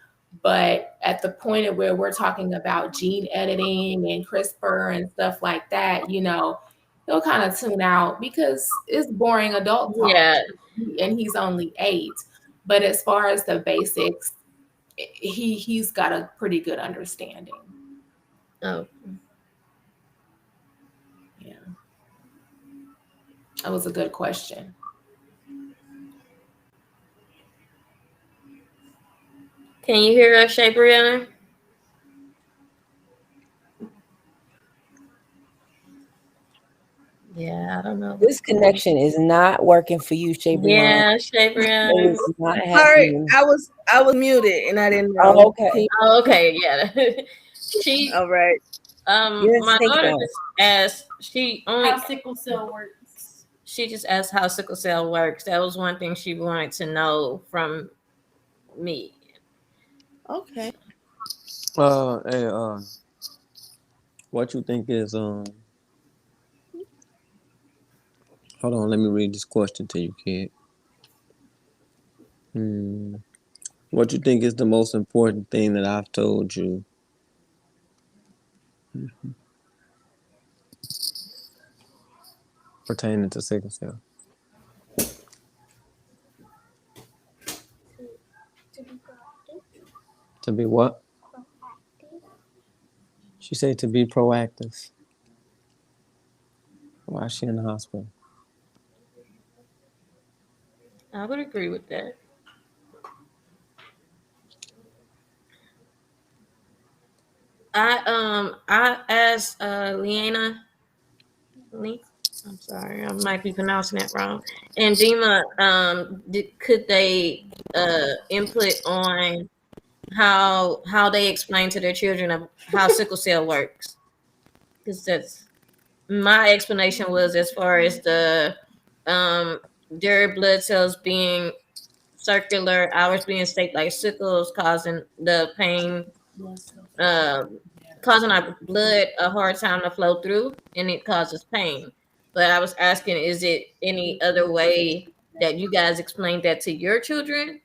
But at the point of where we're talking about gene editing and CRISPR and stuff like that, he'll kind of tune out because it's boring adult talk, Yeah. and he's only 8. But as far as the basics, he's got a pretty good understanding. Oh, Yeah, that was a good question. can you hear us, Shay Brianna? Yeah, I don't know This what's going on. connection is not working for you, Shay Brian. Yeah, It Shabrian. is not Sorry, happening. I was muted and I didn't know. Oh, okay. Oh, okay, yeah. She All right. You didn't my stink daughter now. just asked she only How sickle cell works. she just asked how sickle cell works. That was one thing she wanted to know from me. Okay. Hey, what you think is Hold on, let me read this question to you, kid. Hmm. What you think is the most important thing that I've told you pertaining to sickle cell? To be proactive. To be what? Proactive. She said to be proactive. Why is she in the hospital? I would agree with that. I asked Leanna Lee. I'm sorry, I might be pronouncing that wrong. And Dima, could they input on how they explain to their children of how sickle cell works? Because that's my explanation was as far as the um their blood cells being circular, ours being shaped like sickles, causing the pain, um, causing our blood a hard time to flow through, and it causes pain. But I was asking, is it any other way that you guys explained that to your children?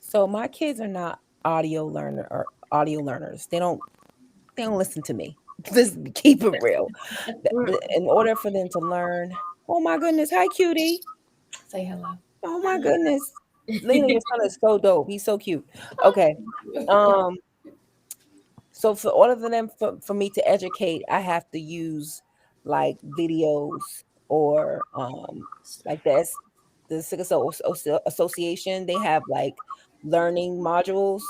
So my kids are not audio learners. They don't listen to me. Just keep it real. In order for them to learn, oh my goodness, hi cutie. Say hello. Oh my goodness. Lena, your son is so dope. He's so cute. Okay. Um, so for order for them for me to educate, I have to use like videos or like the Sickle Cell Association. They have like learning modules.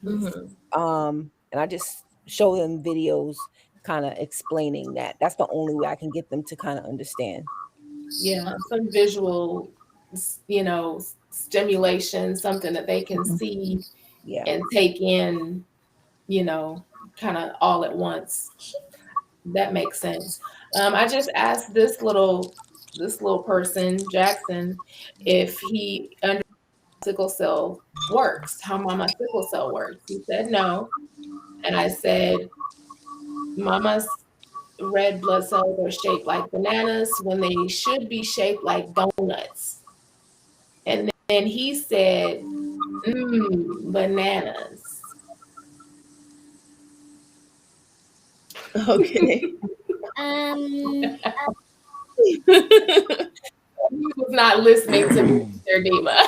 Mhm. And I just show them videos kind of explaining that. That's the only way I can get them to kind of understand. Yeah, some visual, stimulation, something that they can see Yeah. and take in, kind of all at once. That makes sense. I just asked this little person, Jackson, if he under sickle cell works, how mama sickle cell works. He said no. And I said, mama's red blood cells are shaped like bananas when they should be shaped like donuts. And then he said, bananas. Okay. Um, He was not listening to me, Mr. Dima.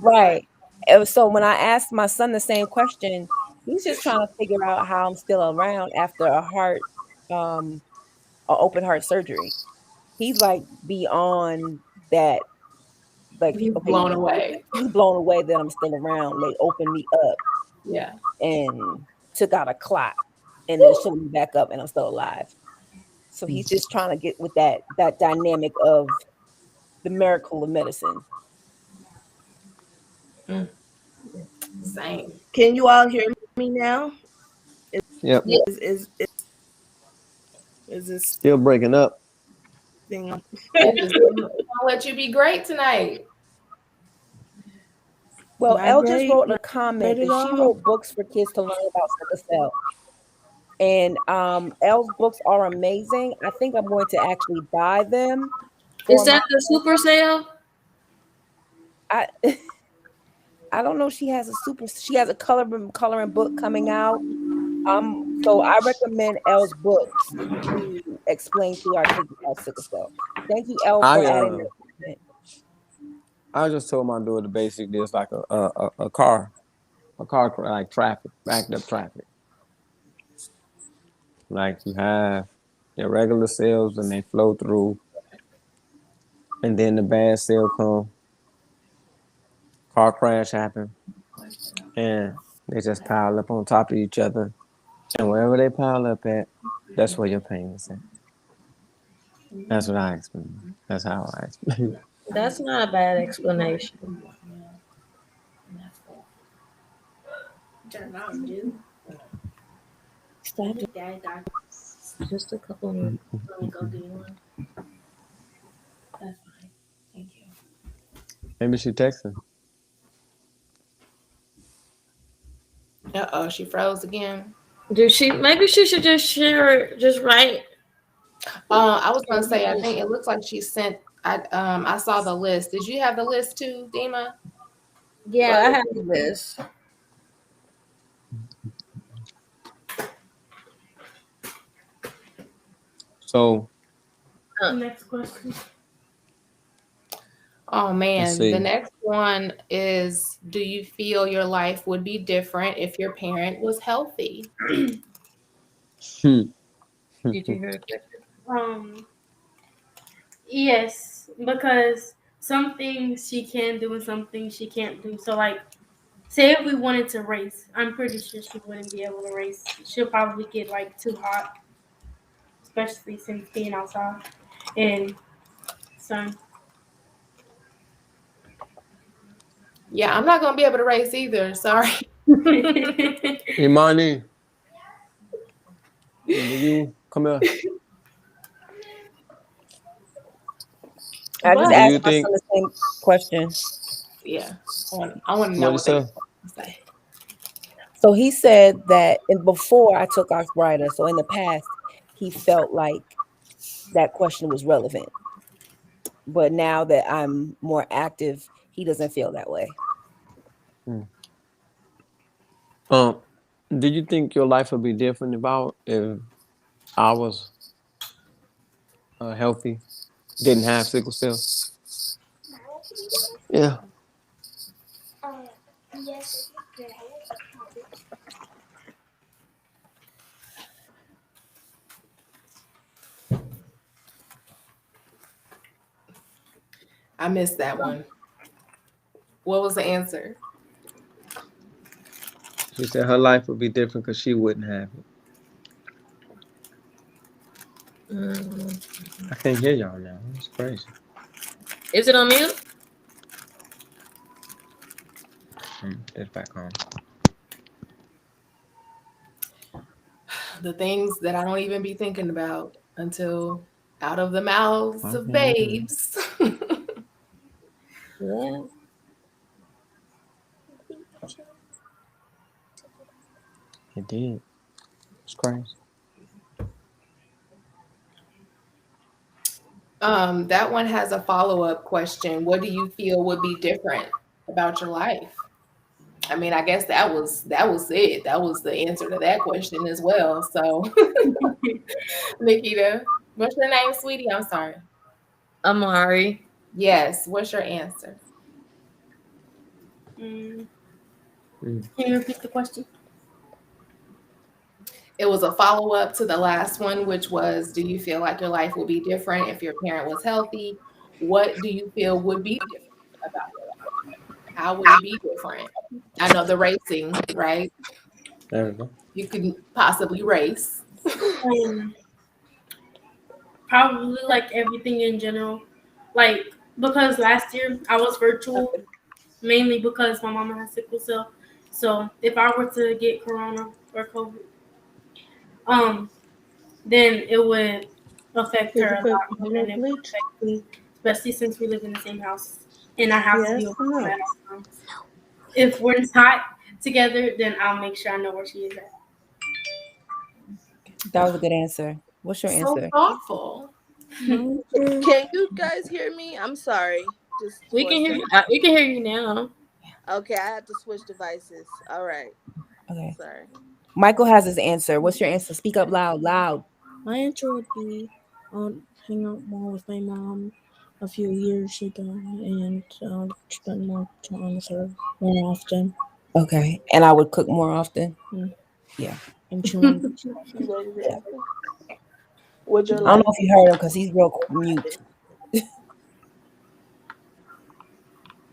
Right. And so when I asked my son the same question, he's just trying to figure out how I'm still around after um, a open heart surgery. He's like beyond that. Like, He's okay, blown away. he's blown away that I'm still around. They opened me up Yeah. and took out a clot, and then showed me back up, and I'm still alive. So he's just trying to get with that dynamic of the miracle of medicine. Same. Can you all hear me now? Yep. Yeah. Is this Still breaking up. thing on? It just won't let you be great tonight. Well, Elle just Migrate? wrote in a comment Migrate it that she all? wrote books for kids to learn about sickle cell. And Elle's books are amazing. I think I'm going to actually buy them Is for my that the super sale? I I don't know. She has a coloring book coming out. So I recommend Elle's books to explain to our kids about sickle cell. Thank you, Elle, I for adding that comment. I just told my daughter basically it's like a car like traffic, backed up traffic. Like you have your regular cells and they flow through, and then the bad cell come, car crash happen, and they just pile up on top of each other, and wherever they pile up at, that's where your pain is at. That's what I explain. That's how I explain. That's not a bad explanation. Stop. Just a couple more. That's fine. Thank you. Maybe she texting. Uh-oh, she froze again. Do she? Maybe she should just share. Just write. I was gonna say, I think it looks like she sent. I saw the list. Did you have the list too, Dima? Yeah, I have this. So Next question. Oh let's man, the see. next one is, do you feel your life would be different if your parent was healthy? Hmm. Did you hear the question? Yes, because some things she can do and some things she can't do. So, like, say if we wanted to race, I'm pretty sure she wouldn't be able to race. She'll probably get like too hot, especially since being outside and sun. Yeah, I'm not gonna be able to race either. Sorry. Imani, will you come here? I just But Do asked you my son think the same question. yeah, I want to know what you what they say? say. So he said that before I took Oxbryta, so in the past, he felt like that question was relevant. But now that I'm more active, he doesn't feel that way. Hmm. Um, do you think your life would be different if I was healthy, didn't have sickle cell? Yeah. I missed that one. What was the answer? She said her life would be different because she wouldn't have it. I can't hear y'all now. It's crazy. Is it on mute? It's back home. The things that I don't even be thinking about until out of the mouths of Okay. babes. Yeah. It did. It's crazy. That one has a follow-up question. What do you feel would be different about your life? I mean, I guess that was it. That was the answer to that question as well. So, Nikita, what's your name, sweetie? I'm sorry. Amari. Yes, what's your answer? Mm. Mm. Can you repeat the question? It was a follow-up to the last one, which was, do you feel like your life would be different if your parent was healthy? What do you feel would be different about your life? How would it be different? I know the racing, right? There we go. You could possibly race. Um, Probably like everything in general. Like, because last year I was virtual mainly because my mama has sickle cell. So if I were to get corona or COVID, um, then it would affect her a Physical lot more than it would bleach? affect me, especially since we live in the same house and I have to be Yes with or my no? mom at all times. If we're not together, then I'll make sure I know where she is at. That was a good answer. What's your So answer? thoughtful. My answer, Can you guys hear me? I'm sorry. Just We for a can hear second. you. We can hear you now. Okay, I had to switch devices. All right. Okay. Sorry. Michael has his answer. What's your answer? Speak up loud, loud. my answer would be hang out more with my mom a few years ago and spend more time with her more often. Okay. And I would cook more often. Mm. Yeah. And she wanted You ready to answer? Would your I don't know life if you heard him because he's real mute.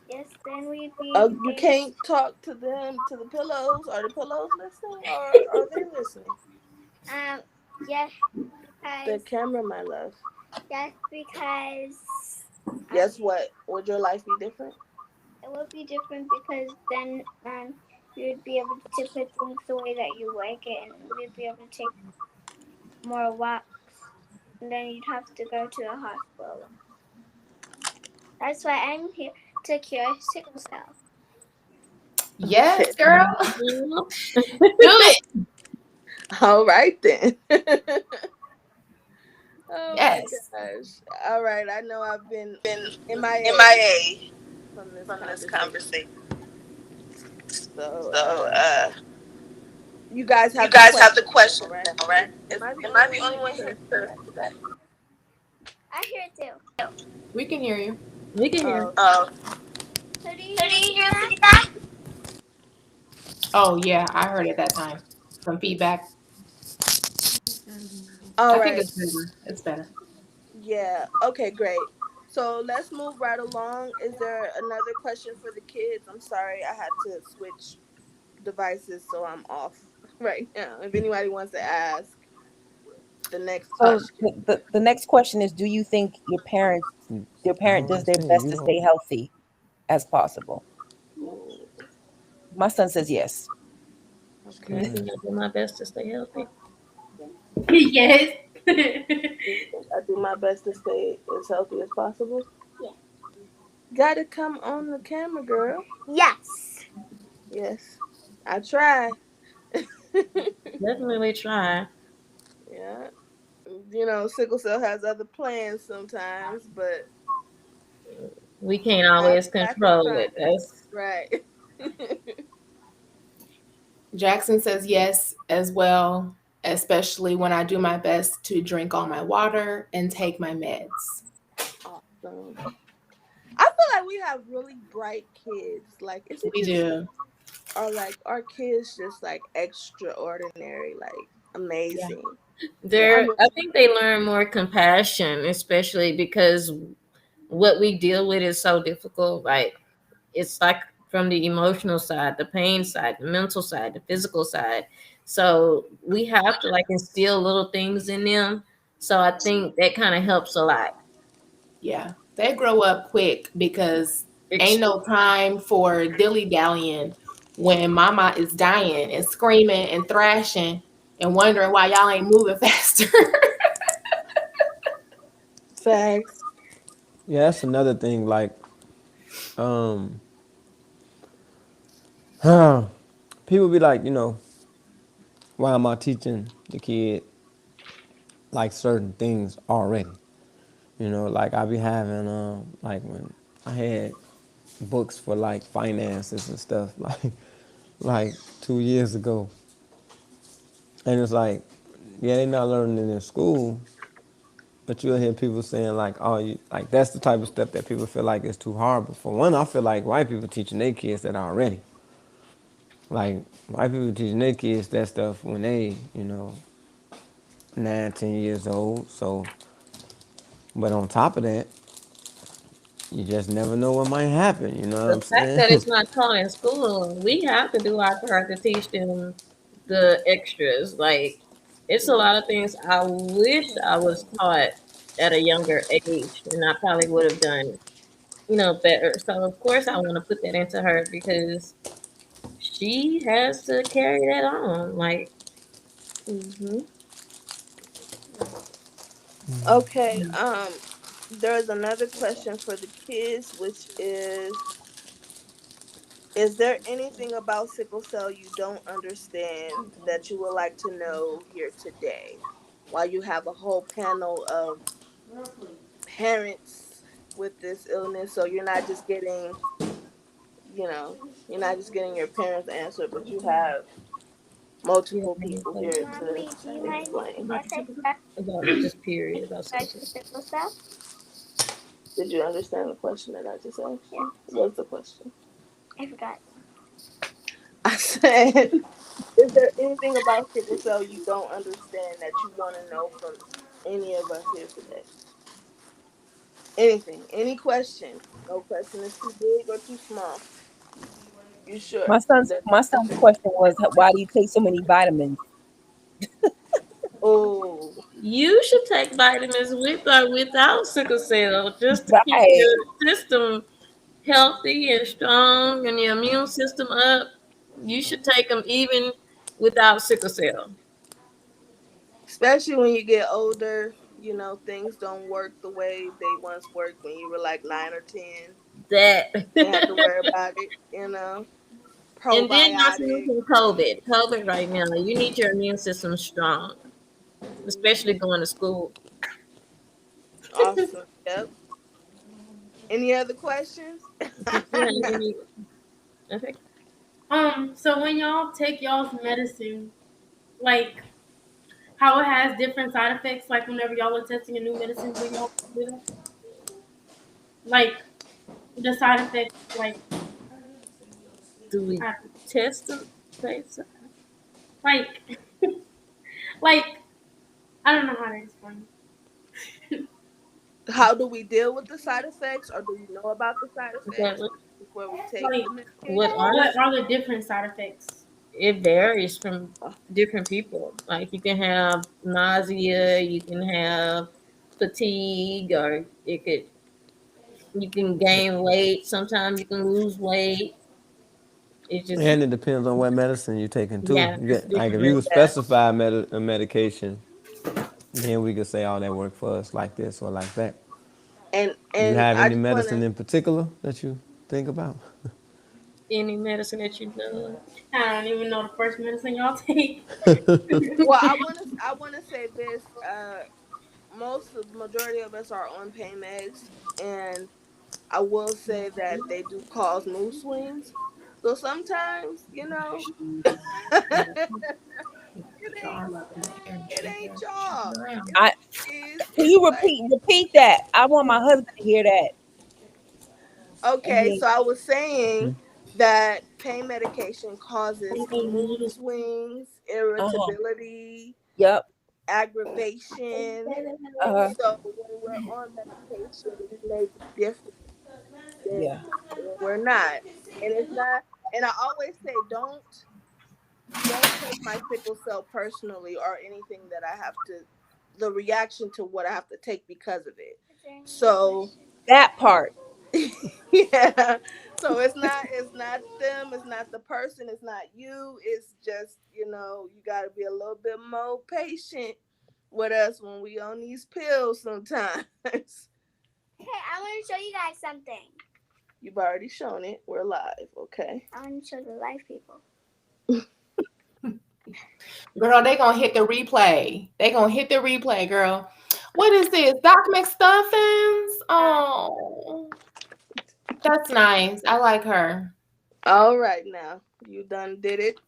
Yes, then we'd be. you can't talk to them to the pillows? Are the pillows listening or are they listening? Yes, The guys. camera, my love. Yes, because Guess what? Would your life be different? it would be different because then you'd be able to put things the way that you like it, and we'd be able to take more walks. And then you'd have to go to a hospital. That's why I'm here to cure sickle cell. Okay. Yes, girl. Mhm. Do it. All right then. Oh my Yes. gosh. All right. I know I've been Been MIA MIA from this from this conversation. conversation. So So, you guys you have the guys have the questions now, questions right? now, right? Am I the Am only I the one only hearing one stuff? here for that? I hear it too. We can hear you. We can hear. Oh, Oh, So do you so do hear you hear feedback? feedback? Oh yeah, I heard it that time. Some feedback. all I think right. it's better. It's better. Yeah. Okay, great. So let's move right along. Is there another question for the kids? I'm sorry, I had to switch devices, so I'm off right now. If anybody wants to ask the next So question. the next question is: do you think your I parent don't does their understand. best You to don't. stay healthy as possible? My son says yes. Okay. Maybe I do my best to stay healthy. Yes. I do my best to stay as healthy as possible. Yeah. Gotta come on the camera, girl. Yes. Yes, I try. Definitely try. Yeah. Sickle cell has other plans sometimes, but We can't I'll always be back in control trying. it. That's Right. Jackson says yes as well, especially when I do my best to drink all my water and take my meds. Awesome. I feel like we have really bright kids. Like, is it We just, do. or like, our kids just like extraordinary, like Yeah. amazing? Yeah, there. I think they learn more compassion, especially because what we deal with is so difficult. Like it's like from the emotional side, the pain side, the mental side, the physical side. So we have to like instill little things in them. So I think that kind of helps a lot. Yeah. They grow up quick because ain't Extreme. no time for dilly dallying when mama is dying and screaming and thrashing and wondering why y'all ain't moving faster. facts. Yeah, that's another thing. Like, um, people be like, why am I teaching the kid like certain things already? Like I be having like when I had books for like finances and stuff like 2 years ago, and it's like, yeah, they not learning it in school, but you'll hear people saying like, oh, you like that's the type of stuff that people feel like is too hard. But for one, I feel like white people teaching their kids that already. Like white people teaching their kids that stuff when they, 9, 10 years old. So, but on top of that, you just never know what might happen. You know what The I'm fact that saying? it's not taught in school, we have to do our part to teach them the extras. Like it's a lot of things I wish I was taught at a younger age, and I probably would have done, better. So of course I want to put that into her because she has to carry that on. Like Hmm. Okay. There's another question for the kids, which is there anything about sickle cell you don't understand that you would like to know here today? While you have a whole panel of parents with this illness, so you know, you're not just getting your parents' answer, but you have yeah, multiple people here to Mommy, do you mind explain. if I talk about just period about about sickle. sickle cell? Did you understand the question that I just asked Yeah, you? What's the question? I forgot. I said, is there anything about sickle cell you don't understand that you want to know from any of us here today? Anything, any question. No question is too big or too small. You sure? My son's question was, why do you take so many vitamins? Oh, You should take vitamins with or without sickle cell just to keep Right. your system healthy and strong and your immune system up. You should take them even without sickle cell. Especially when you get older, things don't work the way they once worked when you were like 9 or 10. That. You have to worry about it, And then not to probiotics. mention COVID. COVID right now, you need your immune system strong, especially going to school. Awesome. Yep. Any other questions? Did you have any? Okay. So when y'all take y'all's medicine, like how it has different side effects, like whenever y'all are testing a new medicine, do y'all do that? Like the side effects, like Do we I, test them? like like I don't know how to explain. How do we deal with the side effects, or do we know about the side Is that effects before we take Like the what medication? are what are the different side effects? it varies from different people. Like you can have nausea, you can have fatigue, or you can gain weight. Sometimes you can lose weight. It just And it depends on what medicine you're taking too. yeah, You it's get like if different. you Yeah. specify a medication, then we could say, "Oh, that worked for us like this or like that." And Do you and have I any just want medicine to in particular that you think about? Any medicine that you know. I don't even know the first medicine y'all take. well, I want to say this. Most of majority of us are on pain meds, and I will say that they do cause mood swings. So sometimes, it ain't it ain't y'all. It's I it's Can it's you like, repeat that? I want my husband to hear that. And okay, then so I was saying that pain medication causes mood swings, uh-huh. irritability, Yep. aggravation. Uh-huh. So when we're on medication, we may be different than Yeah. when we're not. And it's not, and I always say don't take my sickle cell personally, or anything that I have to, the reaction to what I have to take because of it. So That part. yeah, so it's not them, it's not the person, it's not you, it's just, you got to be a little bit more patient with us when we on these pills sometimes. Hey, I want to show you guys something. You've already shown it, we're live. Okay. I want to show the live people. Girl, they gonna hit the replay. They gonna hit the replay, girl. What is this? Doc McStuffins? Oh, that's nice. I like her. All right, now you done did it.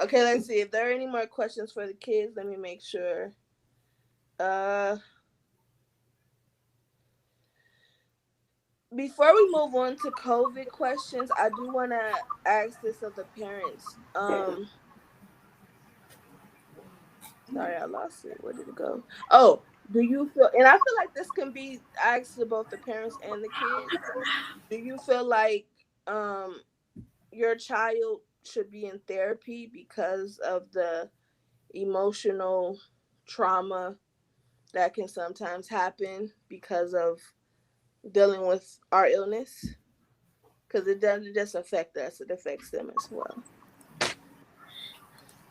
Okay, let's see if there are any more questions for the kids. Let me make sure. uh Before we move on to COVID questions, I do want to ask this of the parents. Sorry, I lost it. Where did it go? Oh, do you feel? And I feel like this can be asked to both the parents and the kids. Do you feel like um your child should be in therapy because of the emotional trauma that can sometimes happen because of dealing with our illness? Because it doesn't just affect us; it affects them as well.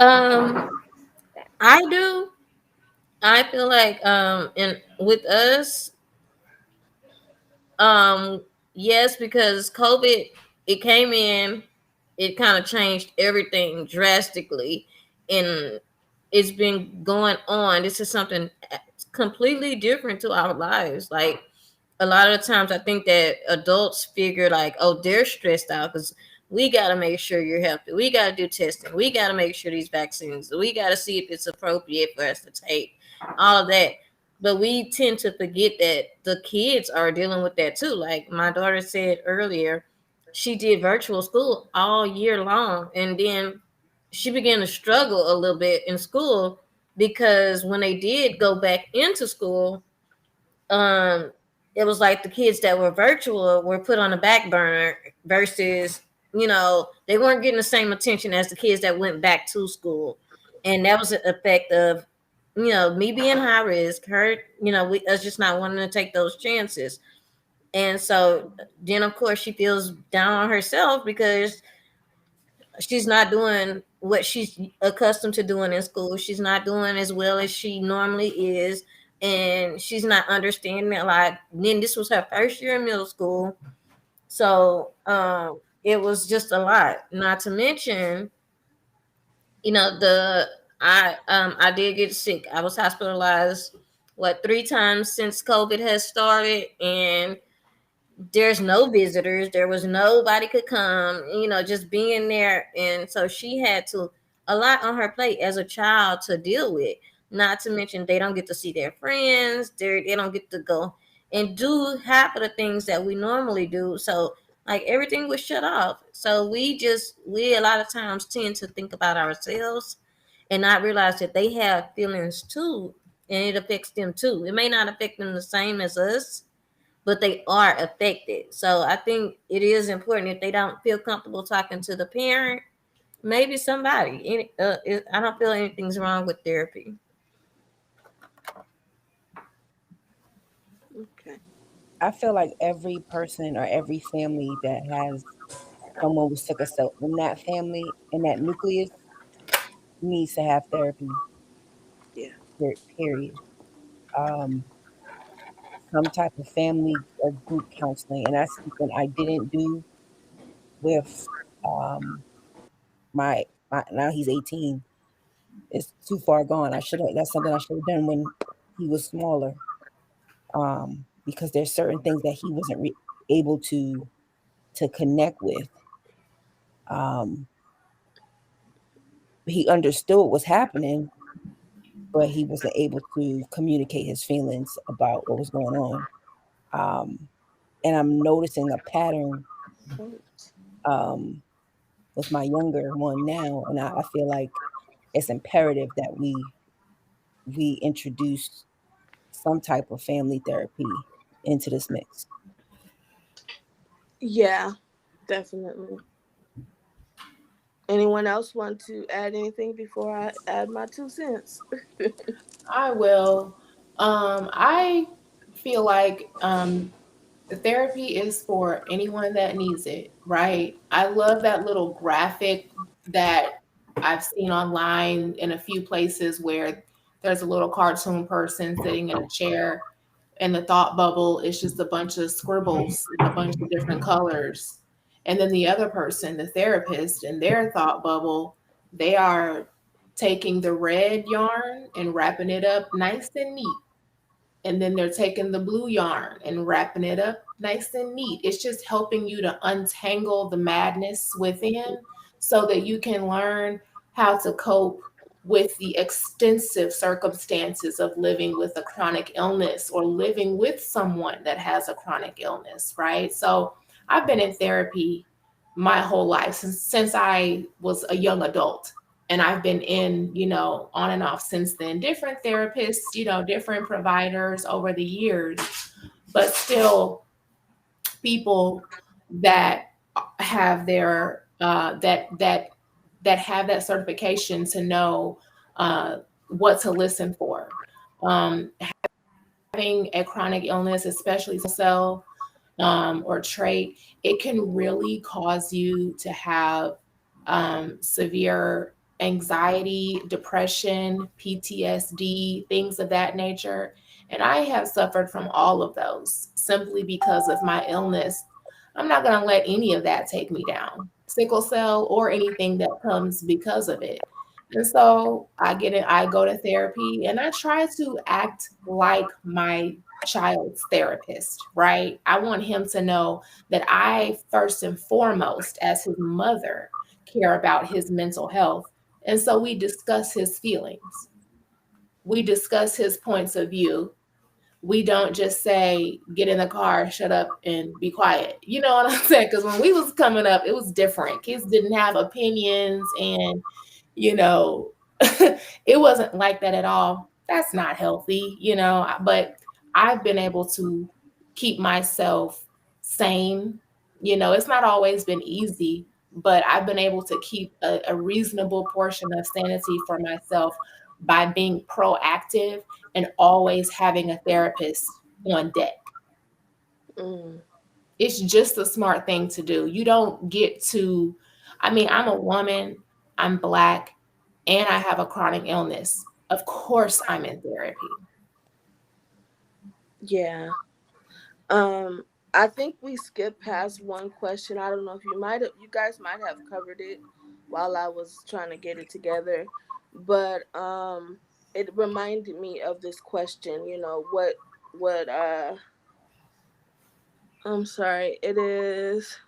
Um, I do. I feel like and with us, um, yes, because COVID it came in, it kind of changed everything drastically, and it's been going on. This is something completely different to our lives. Like a lot of the times I think that adults figure like, oh, they're stressed out because we got to make sure you're healthy. We got to do testing. We got to make sure these vaccines, we got to see if it's appropriate for us to take all of that. But we tend to forget that the kids are dealing with that too. Like my daughter said earlier, she did virtual school all year long. And then she began to struggle a little bit in school because when they did go back into school, um it was like the kids that were virtual were put on the back burner versus they weren't getting the same attention as the kids that went back to school, and that was an effect of me being high risk, her, we us just not wanting to take those chances. And so then of course she feels down on herself because she's not doing what she's accustomed to doing in school. She's not doing as well as she normally is. And she's not understanding it. Like, then this was her first year in middle school. So it was just a lot. Not to mention, the I did get sick. I was hospitalized what 3 times since COVID has started, and there's no visitors, there was nobody could come, just being there. And so she had to a lot on her plate as a child to deal with. Not to mention they don't get to see their friends, they don't get to go and do half of the things that we normally do. So like everything was shut off. So we a lot of times tend to think about ourselves and not realize that they have feelings too, and it affects them too. It may not affect them the same as us, but they are affected. So I think it is important, if they don't feel comfortable talking to the parent, maybe somebody. I don't feel anything's wrong with therapy. Okay. I feel like every person or every family that has someone with sickle cell in that family, in that nucleus, needs to have therapy. Yeah. Period. Um, some type of family or group counseling, and that's something I didn't do with um, my. Now he's 18. It's too far gone. I should have. That's something I should have done when he was smaller. Because there's certain things that he wasn't able to connect with. Um, he understood what was happening, but he wasn't able to communicate his feelings about what was going on. Um, and I'm noticing a pattern um, with my younger one now, and I feel like it's imperative that we introduce some type of family therapy into this mix. Yeah, definitely. Anyone else want to add anything before I add my 2 cents? I will. I feel like the therapy is for anyone that needs it, right? I love that little graphic that I've seen online in a few places where there's a little cartoon person sitting in a chair, and the thought bubble is just a bunch of scribbles in a bunch of different colors. And then the other person, the therapist, in their thought bubble, they are taking the red yarn and wrapping it up nice and neat, and then they're taking the blue yarn and wrapping it up nice and neat. It's just helping you to untangle the madness within so that you can learn how to cope with the extensive circumstances of living with a chronic illness or living with someone that has a chronic illness, right? So I've been in therapy my whole life since I was a young adult, and I've been in, on and off since then, different therapists, different providers over the years, but still people that have their that have that certification to know what to listen for. Um, Having a chronic illness, especially cell or trait, it can really cause you to have severe anxiety, depression, PTSD, things of that nature. And I have suffered from all of those simply because of my illness. I'm not going to let any of that take me down, sickle cell or anything that comes because of it. And so I get it, I go to therapy and I try to act like my child's therapist, right? I want him to know that I, first and foremost, as his mother, care about his mental health. And so we discuss his feelings, we discuss his points of view. We don't just say, get in the car, shut up, and be quiet. You know what I'm saying? Because when we was coming up, it was different. Kids didn't have opinions, and you know, it wasn't like that at all. That's not healthy, but I've been able to keep myself sane. It's not always been easy, but I've been able to keep a reasonable portion of sanity for myself by being proactive and always having a therapist on deck. Mm. It's just a smart thing to do. You don't get to, I mean, I'm a woman, I'm Black, and I have a chronic illness. Of course, I'm in therapy. Yeah. Um, I think we skipped past one question. I don't know if you guys might have covered it while I was trying to get it together, but it reminded me of this question. What I'm sorry. It is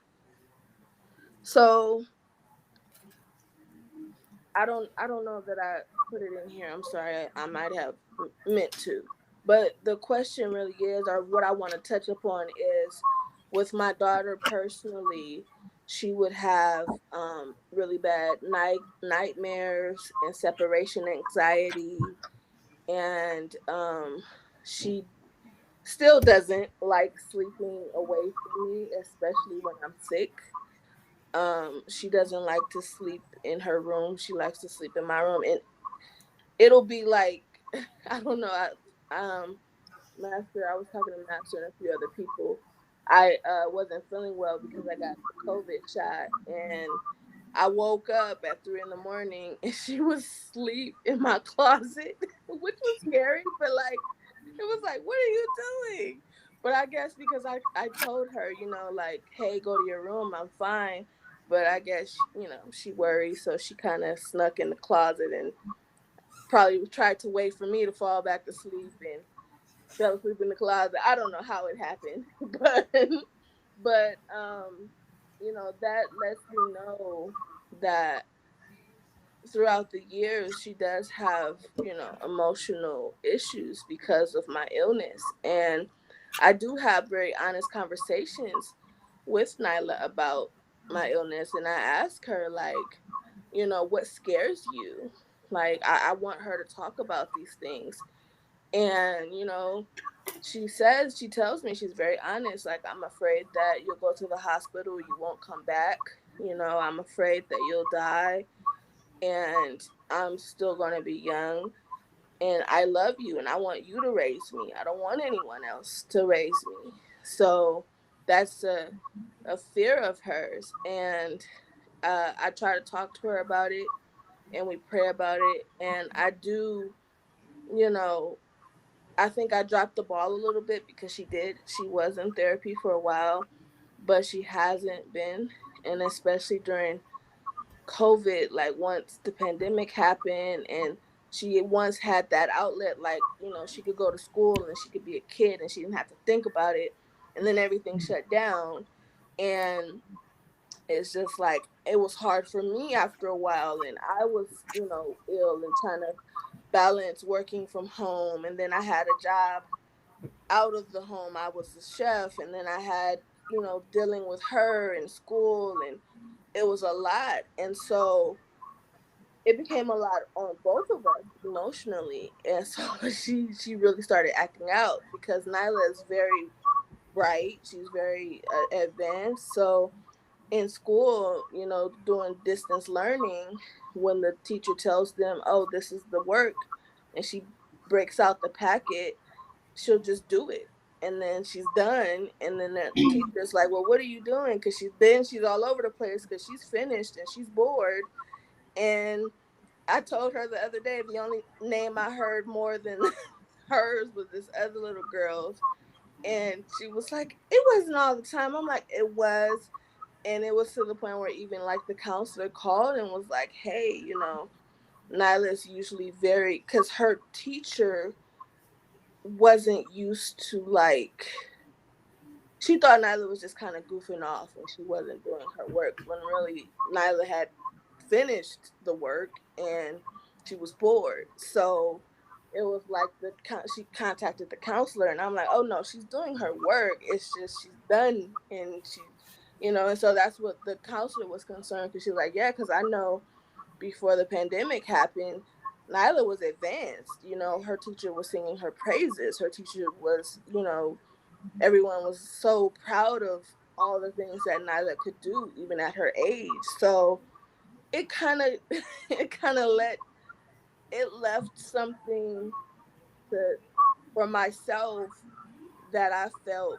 so I don't know that I put it in here. I'm sorry. I might have meant to. But the question really is, or what I want to touch upon is, with my daughter personally, she would have really bad nightmares and separation anxiety, and she still doesn't like sleeping away from me, especially when I'm sick. She doesn't like to sleep in her room. She likes to sleep in my room, and it'll be like I don't know. Master, I was talking to Master and a few other people. I wasn't feeling well because I got the COVID shot, and I woke up at 3 in the morning, and she was asleep in my closet, which was scary. But like, it was like, what are you doing? But I guess because I told her, like, hey, go to your room. I'm fine. But I guess she worried, so she kind of snuck in the closet and probably tried to wait for me to fall back to sleep and fell asleep in the closet. I don't know how it happened, but that lets me know that throughout the years she does have emotional issues because of my illness, and I do have very honest conversations with Nyla about my illness, and I ask her, like, what scares you. Like, I want her to talk about these things, and she tells me, she's very honest, like, I'm afraid that you'll go to the hospital, you won't come back, I'm afraid that you'll die, and I'm still going to be young, and I love you, and I want you to raise me. I don't want anyone else to raise me. So that's a fear of hers, and I try to talk to her about it, and we pray about it, and I do, you know I think I dropped the ball a little bit because she was in therapy for a while, but she hasn't been, and especially during COVID, like once the pandemic happened, and she once had that outlet, like, she could go to school and she could be a kid and she didn't have to think about it. And then everything shut down. And it's just like, it was hard for me after a while. And I was, ill and trying to balance working from home. And then I had a job out of the home. I was a chef. And then I had, dealing with her in school. And it was a lot. And so it became a lot on both of us emotionally, and so she really started acting out because Nyla is very bright, she's very advanced. So in school, doing distance learning, when the teacher tells them, oh, this is the work, and she breaks out the packet, she'll just do it, and then she's done, and then the teacher's like, well, what are you doing? Because she's all over the place because she's finished and she's bored. And I told her the other day the only name I heard more than hers was this other little girl's. And she was like, it wasn't all the time. I'm like, it was. And it was to the point where even like the counselor called and was like, hey, Nyla's usually very, because her teacher wasn't used to, like, she thought Nyla was just kind of goofing off and she wasn't doing her work, when really Nyla had finished the work and she was bored. So it was like she contacted the counselor, and I'm like, oh no, she's doing her work. It's just she's done, and and so that's what the counselor was concerned, because she was like, yeah, because I know before the pandemic happened, Nyla was advanced. Her teacher was singing her praises. Her teacher was, everyone was so proud of all the things that Nyla could do, even at her age. So it kind of it kind of let it left something to for myself that I felt,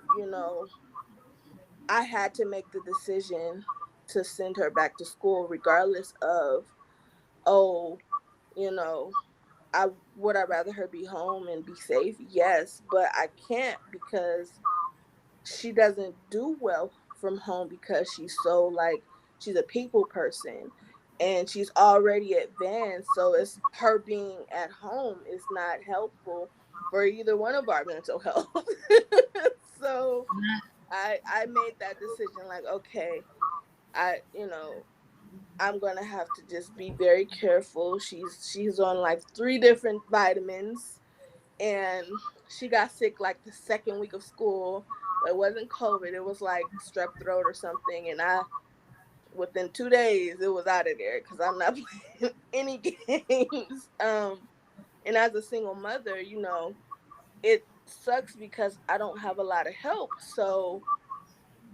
I had to make the decision to send her back to school regardless of, oh, you know, I would I rather her be home and be safe? Yes, but I can't because she doesn't do well from home because she's a people person and she's already advanced, so it's her being at home is not helpful for either one of our mental health. So I made that decision like, okay, I'm gonna have to just be very careful. She's on like three different vitamins, and she got sick like the second week of school. But it wasn't COVID. It was like strep throat or something, and I within 2 days it was out of there because I'm not playing any games. And as a single mother, it sucks because I don't have a lot of help. So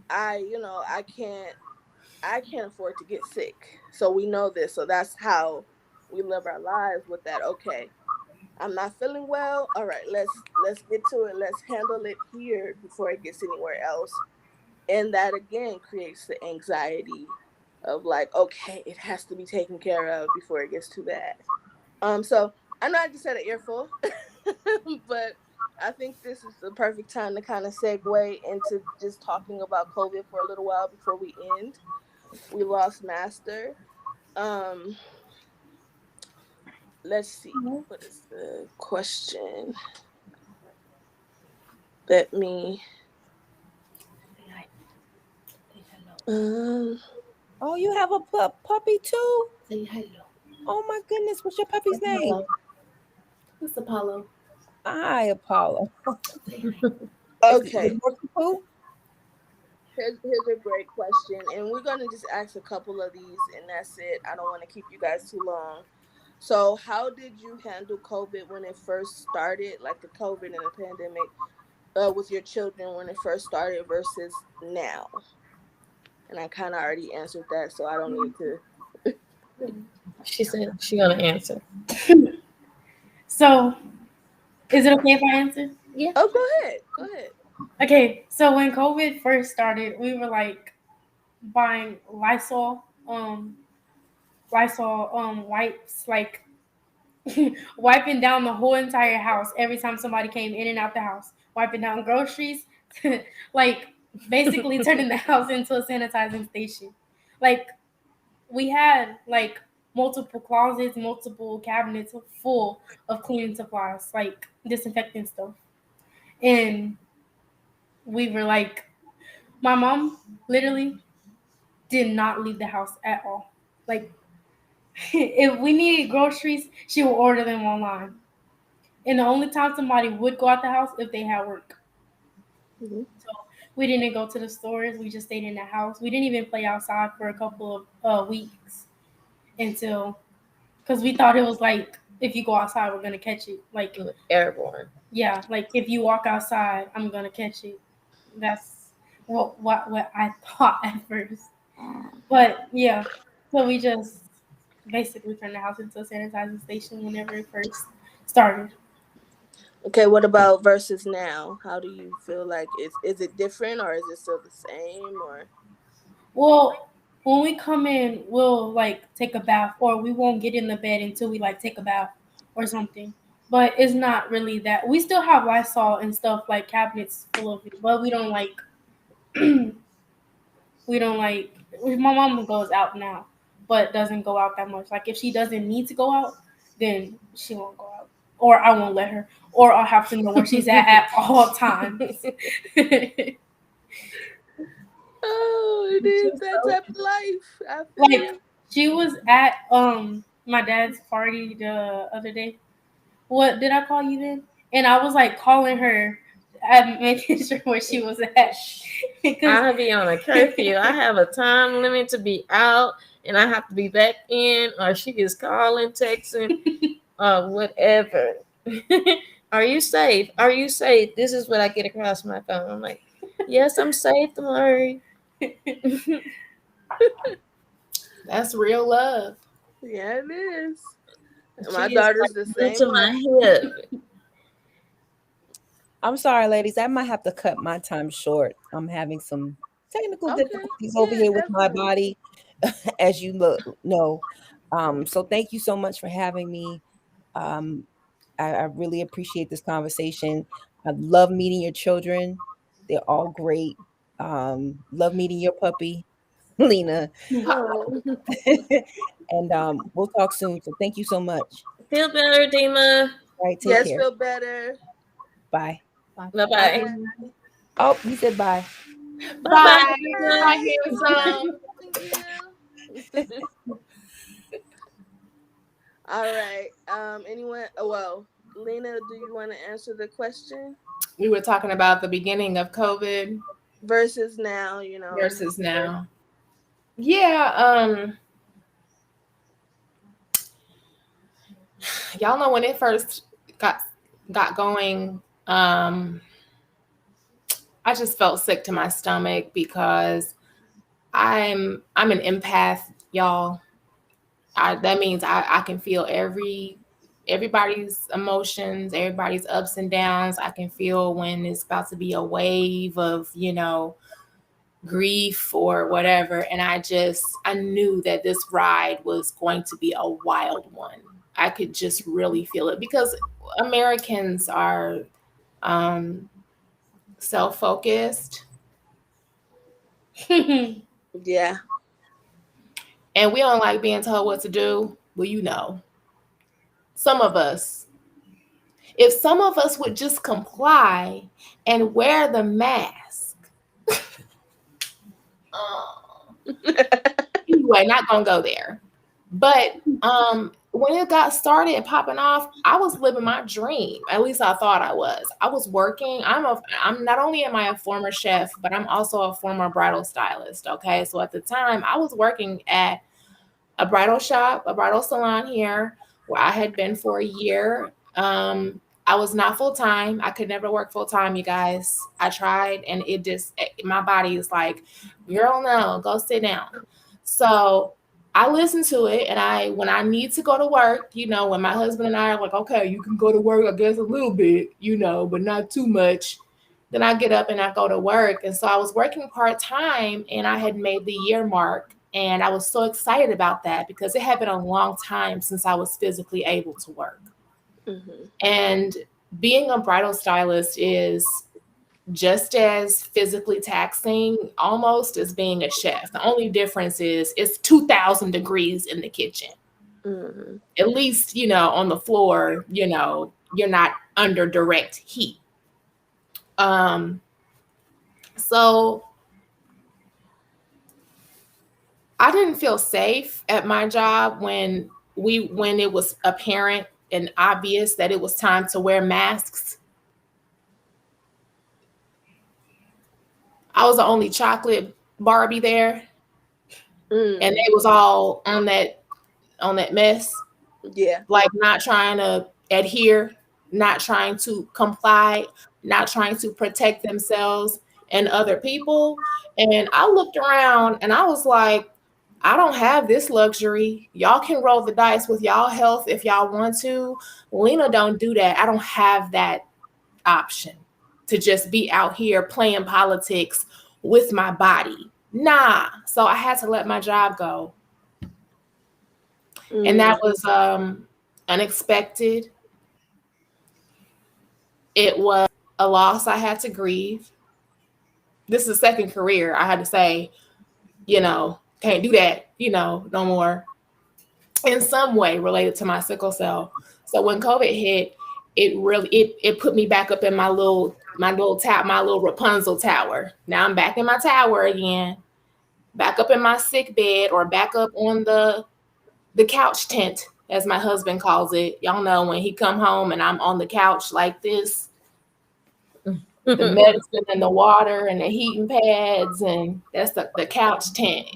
I can't afford to get sick. So we know this. So that's how we live our lives with that. Okay, I'm not feeling well. All right, let's get to it. Let's handle it here before it gets anywhere else. And that again creates the anxiety of like, okay, it has to be taken care of before it gets too bad. So I know I just had an earful, but I think this is the perfect time to kind of segue into just talking about COVID for a little while before we end. We lost Master. Um, let's see. What is the question? Let me. Um, Oh, you have a puppy too? Say hello. Oh my goodness, what's your puppy's name? Apollo. It's Apollo. Hi, Apollo. Say hi. Is okay, it Dorky Poo? here's a great question, and we're gonna just ask a couple of these, and that's it. I don't want to keep you guys too long. So, how did you handle COVID when it first started, like the COVID and the pandemic, with your children when it first started versus now? And I kind of already answered that, so I don't need to. She said she gonna answer. So, is it okay if I answer? Yeah. Oh, go ahead. Go ahead. Okay, so when COVID first started, we were like buying Lysol wipes, like wiping down the whole entire house every time somebody came in and out the house, wiping down groceries, like basically turning the house into a sanitizing station. Like we had like multiple closets, multiple cabinets full of cleaning supplies, like disinfectant stuff. And we were like, my mom literally did not leave the house at all. Like, if we needed groceries, she would order them online. And the only time somebody would go out the house if they had work. Mhm. So we didn't go to the stores. We just stayed in the house. We didn't even play outside for a couple of weeks until, because we thought it was like, if you go outside, we're gonna catch it. Like, Airborne. yeah, like if you walk outside, I'm gonna catch it. That's what I thought at first. But yeah, so we just basically turned the house into a sanitizing station whenever it first started. Okay, what about versus now? How do you feel like is it different or is it still the same or Well, when we come in, we'll like take a bath, or we won't get in the bed until we like take a bath or something. But it's not really that. We still have Lysol and stuff like cabinets full of it, but we don't like we don't like. My mom goes out now, but doesn't go out that much. Like if she doesn't need to go out, then she won't go out, or I won't let her, or I'll have to know where she's at all times. oh, it is that type of life. I feel Like you. she was at my dad's party the other day. What did I call you then? And I was like calling her and making sure where she was at because I be on a curfew. I have a time limit to be out, and I have to be back in, or she is calling, texting, or whatever. Are you safe? Are you safe? This is what I get across my phone. I'm like, yes, I'm safe. Don't worry. That's real love. Yeah, it is. My She is daughter's the like same into way. my hip. I'm sorry, ladies. I might have to cut my time short. I'm having some technical Okay. difficulties over Yeah, here with my definitely. body, as you know. So thank you so much for having me. Um, I really appreciate this conversation. I love meeting your children. They're all great. Love meeting your puppy, Lena. Oh. And we'll talk soon. So thank you so much. Feel better, Dima. All right, take Yes, care. feel better. Bye. Bye bye. Bye. Oh, you said bye. Bye bye, Bye. Bye, Dima. handsome. Thank you. All right. Anyone? Oh, well, Lena, do you want to answer the question? We were talking about the beginning of COVID Versus now, you know. versus now. Yeah, y'all know when it first got going, I just felt sick to my stomach because I'm an empath, y'all. That means I can feel everybody's emotions, everybody's ups and downs. I can feel when it's about to be a wave of, grief or whatever. And I knew that this ride was going to be a wild one. I could just really feel it because Americans are self-focused Yeah. and we don't like being told what to do. Well, some of us, if some of us would just comply and wear the mask. Anyway, not gonna go there. But when it got started popping off, I was living my dream. At least I thought I was. I was working. I'm not only am I a former chef, but I'm also a former bridal stylist. Okay. So at the time I was working at a bridal shop, a bridal salon here where I had been for a year. I was not full time. I could never work full time, you guys. I tried and my body is like, girl, no, go sit down. So I listen to it and when I need to go to work, when my husband and I are like, okay, you can go to work, I guess a little bit, but not too much. Then I get up and I go to work. And so I was working part time and I had made the year mark. And I was so excited about that because it had been a long time since I was physically able to work. Mm-hmm. And being a bridal stylist is just as physically taxing almost as being a chef. The only difference is it's 2,000 degrees in the kitchen. Mm-hmm. At least, on the floor, you're not under direct heat. So I didn't feel safe at my job when it was apparent and obvious that it was time to wear masks. I was the only chocolate Barbie there, and they was all on that mess, Yeah. like not trying to adhere, not trying to comply, not trying to protect themselves and other people. And I looked around and I was like, I don't have this luxury. Y'all can roll the dice with y'all health if y'all want to. Lena don't do that. I don't have that option to just be out here playing politics with my body. Nah. So I had to let my job go. And that was unexpected. It was a loss I had to grieve. This is a second career. I had to say, can't do that, no more. In some way related to my sickle cell. So when COVID hit, it really it put me back up in my little Rapunzel tower. Now I'm back in my tower again, back up in my sick bed or back up on the couch tent, as my husband calls it. Y'all know when he come home and I'm on the couch like this, the medicine and the water and the heating pads, and that's the couch tent,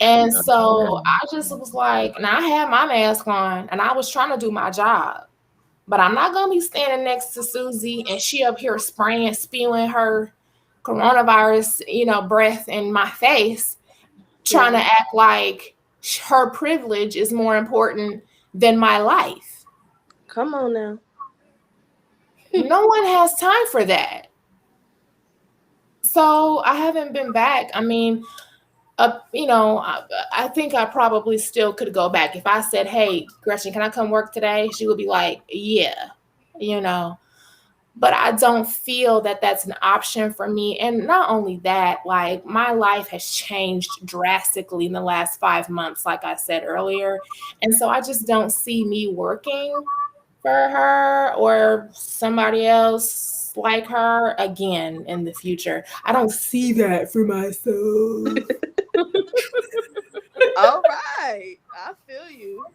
And so I just was like, and I had my mask on and I was trying to do my job, but I'm not going to be standing next to Susie and she up here spewing her coronavirus, breath in my face, trying to act like her privilege is more important than my life. Come on now. No one has time for that. So I haven't been back. I mean, I think I probably still could go back. If I said, "Hey, Gretchen, can I come work today?" She would be like, "Yeah," you know. But I don't feel that that's an option for me. And not only that, like my life has changed drastically in the last 5 months, like I said earlier. And so I just don't see me working for her or somebody else like her again in the future. I don't see that for myself. All right. I feel you.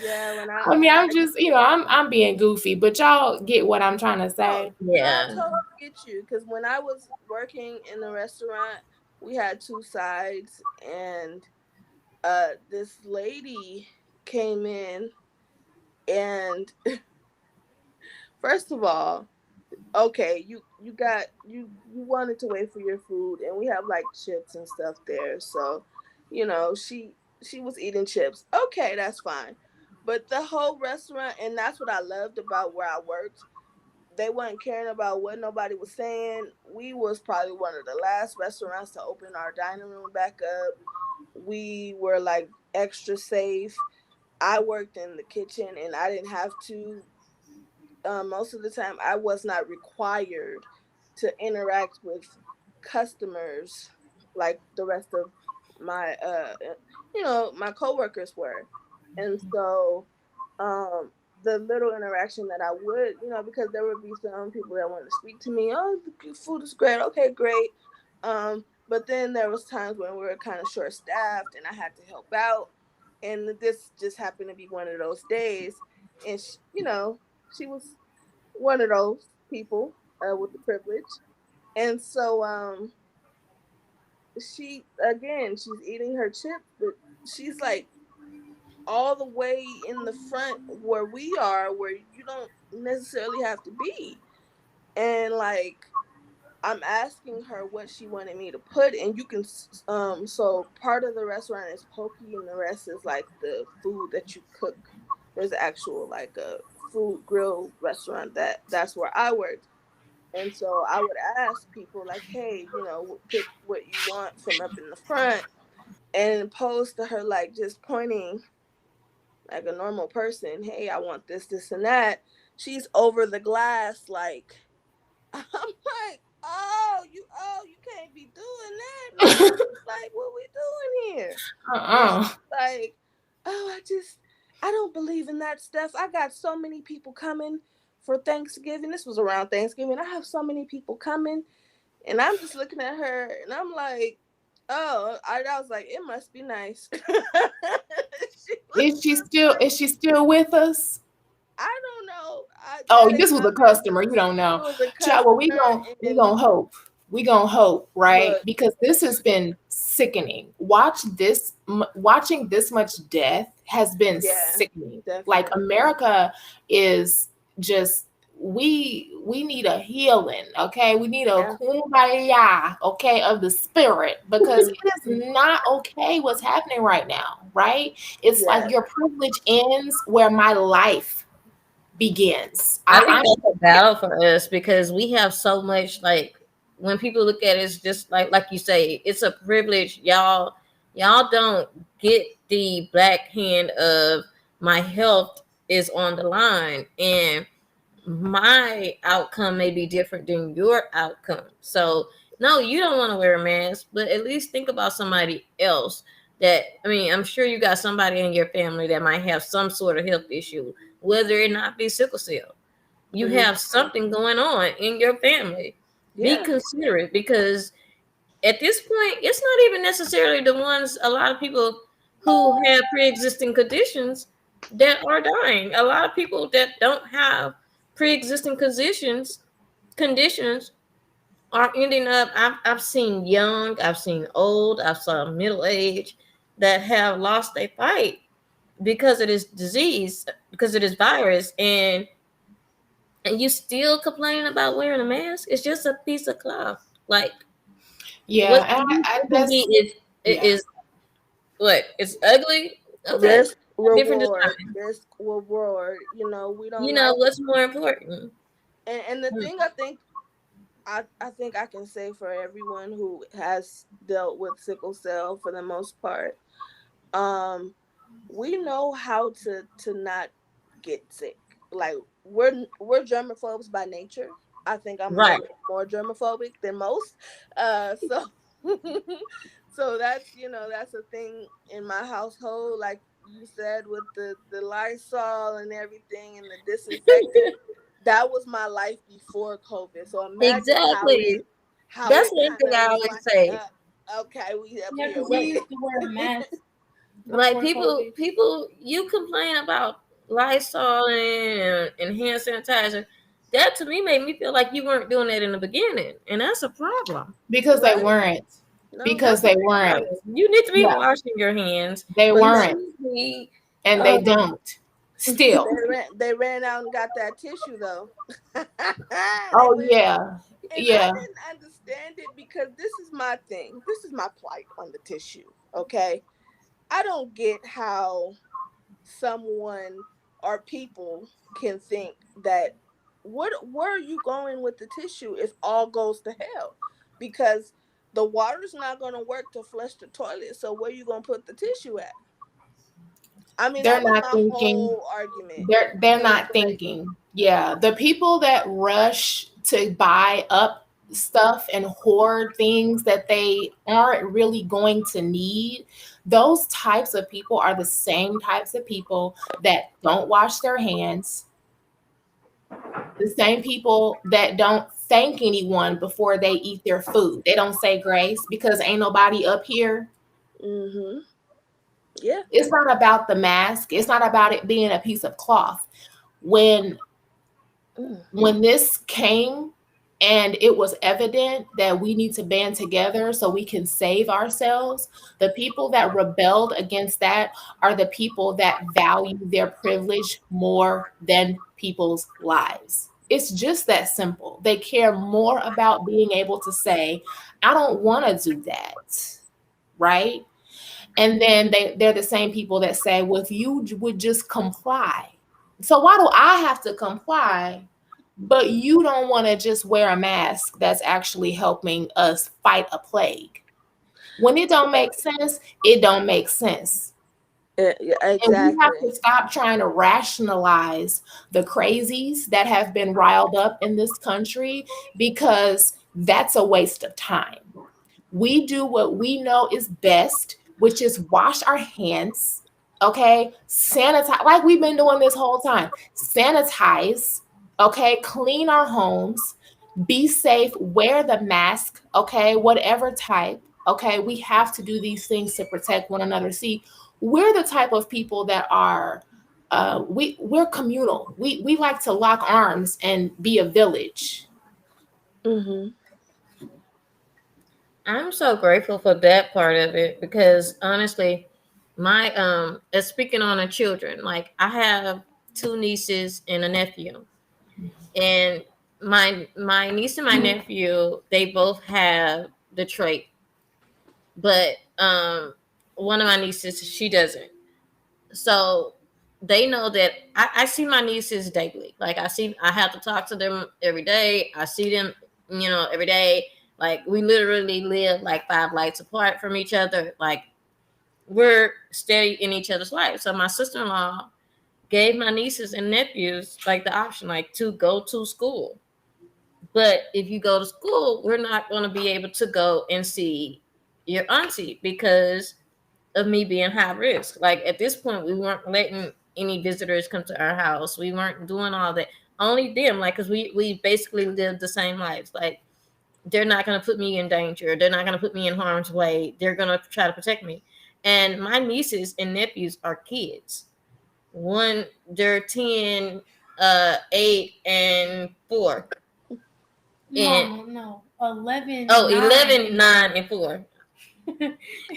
Yeah, when I mean, I'm just, I'm being goofy, but y'all get what I'm trying to no, say. no, I Yeah. totally get you. Because when I was working in the restaurant, we had two sides, and this lady came in, and first of all, okay, you wanted to wait for your food, and we have like chips and stuff there, so she was eating chips. Okay, that's fine. But the whole restaurant, and that's what I loved about where I worked, they weren't caring about what nobody was saying. We was probably one of the last restaurants to open our dining room back up. We were like extra safe. I worked in the kitchen, and I didn't have to, most of the time I was not required to interact with customers like the rest of my my coworkers were. And so um the little interaction that I would, because there would be some people that wanted to speak to me, oh, the food is great, okay, great. But then there was times when we were kind of short staffed and I had to help out, and this just happened to be one of those days. And she was one of those people with the privilege. And so she's eating her chips, but she's like all the way in the front where we are, where you don't necessarily have to be. And like I'm asking her what she wanted me to put, and you can so part of the restaurant is poke, and the rest is like the food that you cook. There's actual like a food grill restaurant that's where I worked. And so I would ask people like, hey, pick what you want from up in the front, and pose to her like just pointing like a normal person, hey, I want this, this, and that. She's over the glass like I'm like, you can't be doing that, man. Like, what we doing here? And Uh-uh. she's like, oh, I don't believe in that stuff. I got so many people coming for Thanksgiving. This was around Thanksgiving. I have so many people coming. And I'm just looking at her and I'm like, oh, I was like, it must be nice. Is she still with us? I don't know. Oh, That is this was a not my customer. You don't She know. was a Child, well, we customer, gon' we and gonna hope. We gonna hope, right? look, Because this has been sickening. Watching this much death has been yeah, sickening. Like definitely. America is just we need a healing, okay? We need a Yeah. kumbaya, okay, of the spirit because it Mhm. is not okay what's happening right now, right? It's like Yeah. your privilege ends where my life begins. I think I'm that's a battle for us because we have so much like when people look at it, it's just like you say, it's a privilege. Y'all don't get the black hand of my health is on the line and my outcome may be different than your outcome. So no, you don't want to wear a mask, but at least think about somebody else that I mean, I'm sure you got somebody in your family that might have some sort of health issue, whether it not be sickle cell. You Mhm. have something going on in your family. Be Yeah. considerate because at this point, it's not even necessarily the ones a lot of people who have pre-existing conditions that are dying. A lot of people that don't have pre-existing conditions are ending up. I've seen young, I've seen old, I've seen middle age that have lost their fight because of this disease, because of this virus, and you still complaining about wearing a mask? It's just a piece of cloth. Like yeah, what and you I think can be that's is yeah. is what? It's ugly. Okay. Let's different reward, design. risk, reward. You know, we You don't know like what's more important? and the thing I think I can say for everyone who has dealt with sickle cell for the most part, um, we know how to not get sick. Like we're germaphobes by nature. I think I'm a Right. little more germophobic than most. So so that's that's a thing in my household. Like you said, with the Lysol and everything and the disinfectant, that was my life before COVID. So imagine Exactly. how That's it one kind thing of I was always like, say. okay, we up Yeah, here. because we We used to wear a mask Like before people, COVID. people, you complain about Lysol and hand sanitizer. That to me made me feel like you weren't doing that in the beginning, and that's a problem. because they right? weren't. No, Because That's a they problem. weren't. You need to be Yeah, washing your hands. they but You no, weren't. should be. And they Uh, don't. Still. they ran out and got that tissue though. they Oh went yeah. and I Yeah. didn't understand it because this is my thing. This is my plight on the tissue. Okay, I don't get how someone or people can think that what where are you going with the tissue if all goes to hell? Because the water's not going to work to flush the toilet. So where you going to put the tissue at? I mean, They're that was not my thinking. whole argument They're with not like, thinking. Yeah, the people that rush to buy up stuff and hoard things that they aren't really going to need, those types of people are the same types of people that don't wash their hands, the same people that don't thank anyone before they eat their food. They don't say grace because ain't nobody up here. mm-hmm, yeah, It's not about the mask. It's not about it being a piece of cloth. When mm, when this came and it was evident that we need to band together so we can save ourselves, the people that rebelled against that are the people that value their privilege more than people's lives. It's just that simple. They care more about being able to say, I don't want to do that. Right. And then they're the same people that say, well, if you would just comply. So why do I have to comply? But you don't want to just wear a mask that's actually helping us fight a plague. When it don't make sense, it don't make sense. yeah, And we have exactly. to stop trying to rationalize the crazies that have been riled up in this country because that's a waste of time. We do what we know is best, which is wash our hands, okay? Sanitize, like we've been doing this whole time. Sanitize, okay? Clean our homes, be safe, wear the mask, okay? Whatever type, okay? We have to do these things to protect one another. See, we're the type of people that are we're communal. We like to lock arms and be a village. Mm-hmm. I'm so grateful for that part of it because honestly, my speaking on the children, like I have two nieces and a nephew, and my niece and my nephew, they both have the trait, but one of my nieces, she doesn't. So they know that I see my nieces daily. Like I have to talk to them every day. I see them, every day. Like we literally live like 5 lights apart from each other. Like we're steady in each other's lives. So my sister-in-law gave my nieces and nephews like the option, like to go to school. But if you go to school, we're not going to be able to go and see your auntie because of me being high risk. Like at this point, we weren't letting any visitors come to our house. We weren't doing all that. Only them, like, because we basically lived the same lives. Like they're not going to put me in danger. They're not going to put me in harm's way. They're going to try to protect me. And my nieces and nephews are kids. One, they're 10, 8, and 4. And No. 11, oh, 9, 11, and 9, 4. and 4.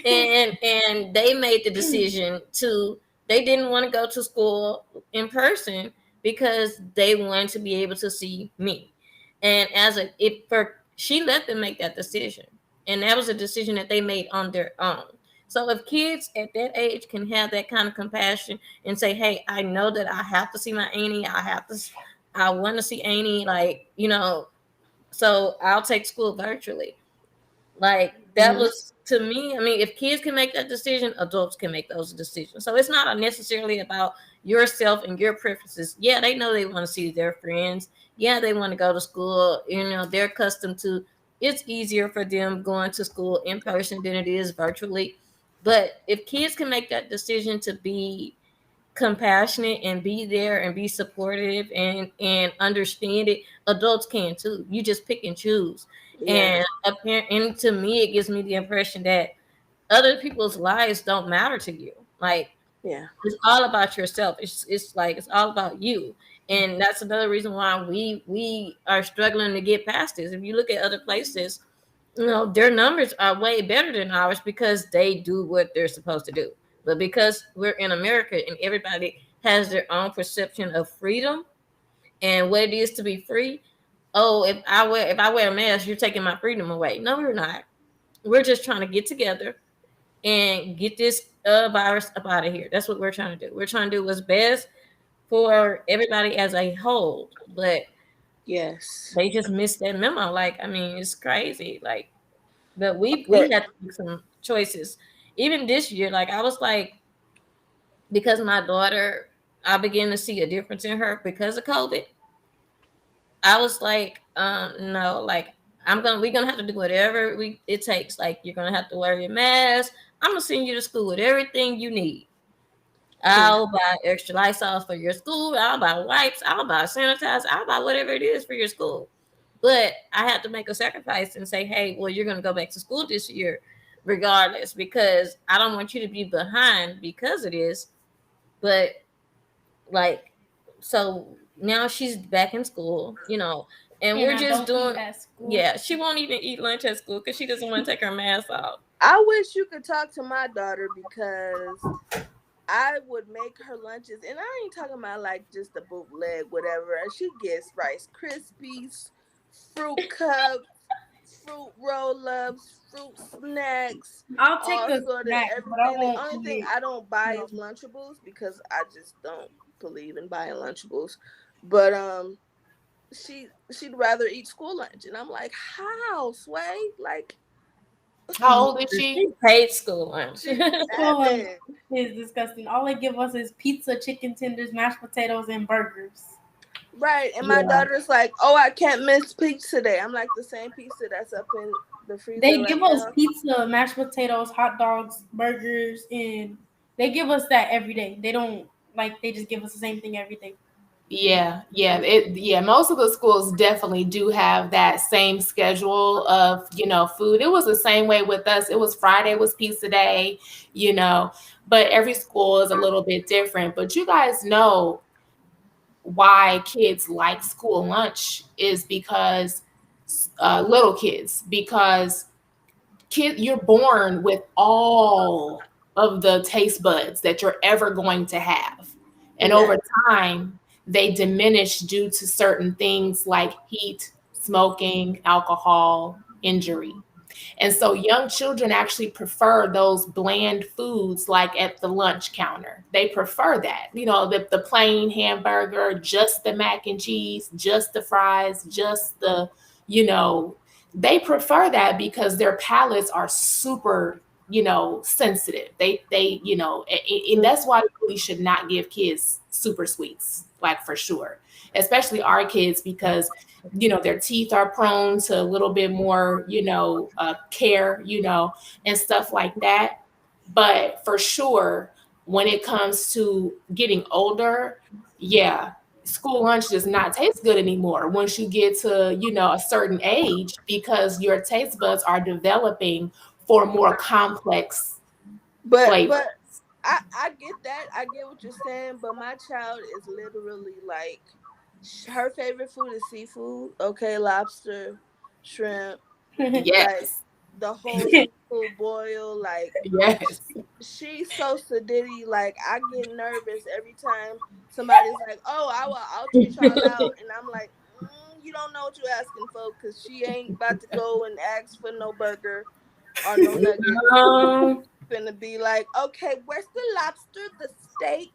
And they made the decision to they didn't want to go to school in person because they wanted to be able to see me. And as a if for she let them make that decision, and that was a decision that they made on their own. So if kids at that age can have that kind of compassion and say, "Hey, I know that I have to see my auntie. I want to see auntie." Like, so I'll take school virtually. Like that was to me. I mean, if kids can make that decision, adults can make those decisions. So it's not necessarily about yourself and your preferences. Yeah, they know they want to see their friends. Yeah, they want to go to school. They're accustomed to. It's easier for them going to school in person than it is virtually. But if kids can make that decision to be compassionate and be there and be supportive and understand it, adults can too. You just pick and choose. Yeah. And to me it gives me the impression that other people's lives don't matter to you. Like, Yeah. it's all about yourself. It's like it's all about you. And that's another reason why we are struggling to get past this. If you look at other places, their numbers are way better than ours because they do what they're supposed to do. But because we're in America and everybody has their own perception of freedom and what it is to be free. Oh, if I wear a mask, you're taking my freedom away. No, we're not. We're just trying to get together and get this virus up out of here. That's what we're trying to do. We're trying to do what's best for everybody as a whole. But Yes. they just missed that memo. Like, I mean, it's crazy. Like, but we But had to make some choices. Even this year, like I was like, because my daughter, I began to see a difference in her because of COVID. I was like, no, like we're gonna have to do whatever it takes. Like, you're gonna have to wear your mask. I'm gonna send you to school with everything you need. yeah. I'll buy extra Lysol for your school. I'll buy wipes. I'll buy sanitizer. I'll buy whatever it is for your school. But I had to make a sacrifice and say, hey, well, you're going to go back to school this year regardless, because I don't want you to be behind because of this. But like, so now she's back in school, and And we're I just don't eat doing, at school. yeah, she won't even eat lunch at school because she doesn't want to take her mask off. I wish you could talk to my daughter because I would make her lunches, and I ain't talking about like just the bootleg, whatever. And she gets Rice Krispies, fruit cups, fruit roll-ups, fruit snacks, I'll take all a sort of snack, but I everything. The won't only thing eat. I don't buy is Lunchables because I just don't believe in buying Lunchables. But she'd rather eat school lunch, and I'm like, how, Sway? Like, How old is she? She paid school lunch. she's School lunch 7. is disgusting. All they give us is pizza, chicken tenders, mashed potatoes, and burgers. Right, and my Yeah. daughter's like, "Oh, I can't miss pizza today." I'm like, "The same pizza that's up in the freezer They right give us now." pizza, mashed potatoes, hot dogs, burgers, and they give us that every day. They don't they just give us the same thing every day. Yeah. Most of the schools definitely do have that same schedule of, food. It was the same way with us. It was Friday was pizza day, you know, but every school is a little bit different. But you guys know why kids like school lunch is because little kids, because you're born with all of the taste buds that you're ever going to have. And Yeah, over time, they diminish due to certain things like heat, smoking, alcohol, injury. And so young children actually prefer those bland foods like at the lunch counter. They prefer that, the plain hamburger, just the mac and cheese, just the fries, just you know, they prefer that because their palates are super, sensitive. And that's why we really should not give kids super sweets, like for sure, especially our kids, because their teeth are prone to a little bit more, care, and stuff like that. But for sure, when it comes to getting older, yeah, school lunch does not taste good anymore once you get to, a certain age, because your taste buds are developing for more complex flavors. but I get that. I get what you're saying. But my child is literally like, her favorite food is seafood. Okay, lobster, shrimp, like Yes. the whole seafood boil. Like, Yes. she's so sedity. Like, I get nervous every time somebody's like, "Oh, I'll treat y'all out," and I'm like, "You don't know what you're asking for, because she ain't about to go and ask for no burger or no nuggets." Um, finna be like, okay, where's the lobster, the steak?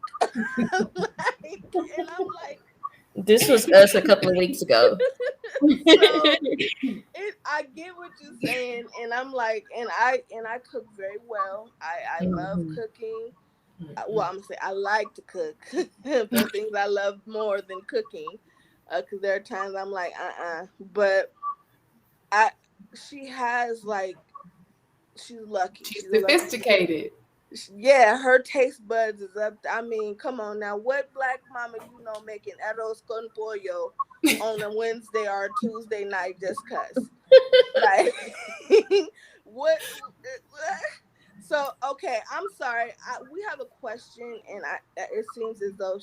Like, and I'm like, This was us a couple of weeks ago. so I get what you're saying, and I'm like, and I cook very well. I love Mhm. cooking. Well, I'm gonna say I like to cook. There are things I love more than cooking, because there are times I'm like, but I she has like she's lucky. She's She's a lucky. sophisticated. Yeah, her taste buds is up. I mean, come on now. What black mama making arroz con pollo on a Wednesday or a Tuesday night just cuz? Like, what? So, okay, I'm sorry. We have a question, and it seems as though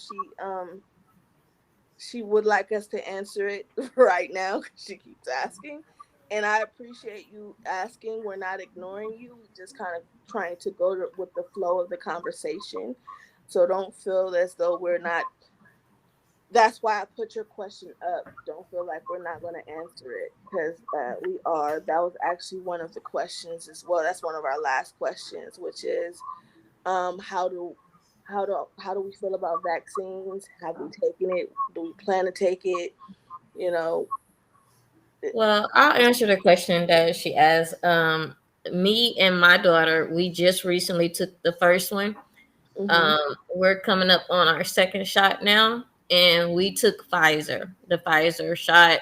she would like us to answer it right now because she keeps asking. And I appreciate you asking. We're not ignoring you. We're just kind of trying to with the flow of the conversation. So don't feel as though we're not. That's why I put your question up. Don't feel like we're not going to answer it because we are. That was actually one of the questions as well. That's one of our last questions, which is how do how do we feel about vaccines? Have we taken it? Do we plan to take it? You know. Well, I'll answer the question that she asked. Me and my daughter, we just recently took the first one. Mm-hmm. We're coming up on our second shot now, and we took the Pfizer shot.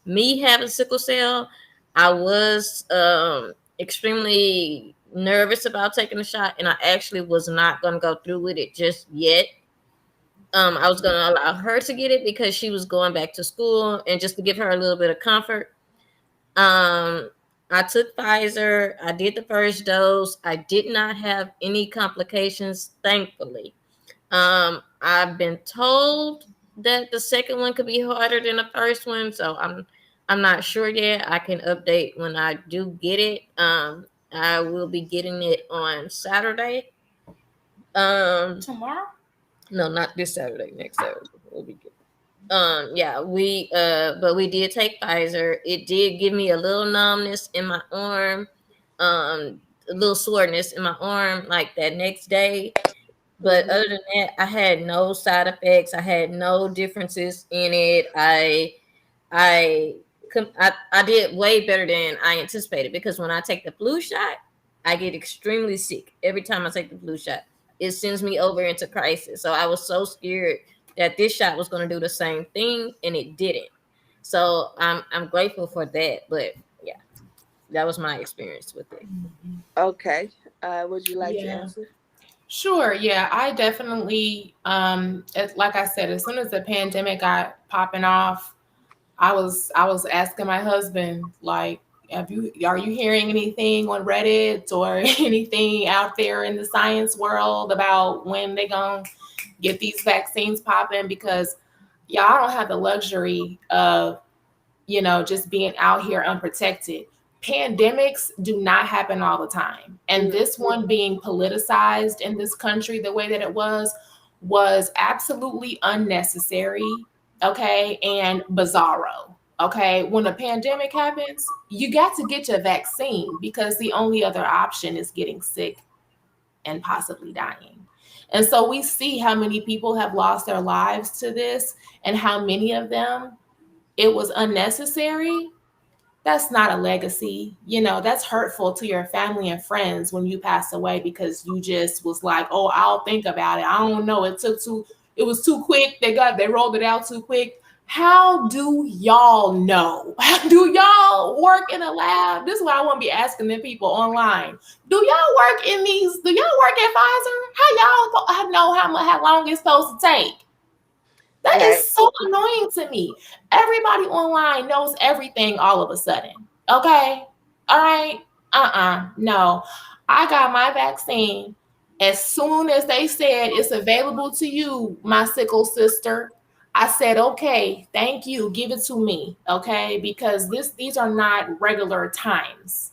Me having sickle cell, I was extremely nervous about taking the shot, and I actually was not going to go through with it just yet. I was going to allow her to get it because she was going back to school, and just to give her a little bit of comfort. Um, I took Pfizer. I did the first dose. I did not have any complications, thankfully. I've been told that the second one could be harder than the first one, so I'm not sure yet. I can update when I do get it. I will be getting it on Saturday. Tomorrow? No, not this Saturday. Next Saturday we'll be getting. Yeah, but we did take Pfizer. It did give me a little numbness in my arm, a little soreness in my arm like that next day. But Mm-hmm. other than that, I had no side effects. I had no differences in it. I I did way better than I anticipated because when I take the flu shot, I get extremely sick every time I take the flu shot. It sends me over into crisis. So I was so scared that this shot was going to do the same thing, and it didn't. So I'm grateful for that. But yeah, that was my experience with it. Okay. Would you like to Yeah. answer? Sure. Yeah, I definitely, like I said, as soon as the pandemic got popping off, I was asking my husband, like, are you hearing anything on Reddit or anything out there in the science world about when they gonna get these vaccines popping? Because y'all don't have the luxury of, just being out here unprotected. Pandemics do not happen all the time. And Mm. this one being politicized in this country the way that it was absolutely unnecessary. Okay. And bizarro. Okay. When a pandemic happens, you got to get your vaccine because the only other option is getting sick and possibly dying. And so we see how many people have lost their lives to this and how many of them it was unnecessary. That's not a legacy. That's hurtful to your family and friends when you pass away because you just was like, oh, I'll think about it. I don't know. It was too quick. They rolled it out too quick. How do y'all know? Do y'all work in a lab? This is what I want to be asking them people online. Do y'all work at Pfizer? How y'all know how long it's supposed to take? That Right. is so annoying to me. Everybody online knows everything all of a sudden. Okay. All right. No. I got my vaccine as soon as they said it's available to you, my sickle sister. I said, okay, thank you. Give it to me. Okay. Because these are not regular times.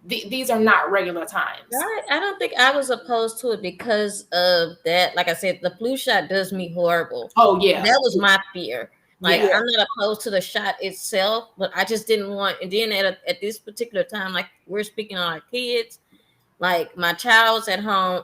These are not regular times. I don't think I was opposed to it because of that. Like I said, the flu shot does me horrible. Oh yeah. That was my fear. Like Yeah. Yeah. I'm not opposed to the shot itself, but I just didn't want. And then at this particular time, like we're speaking on our kids, Like my child's at home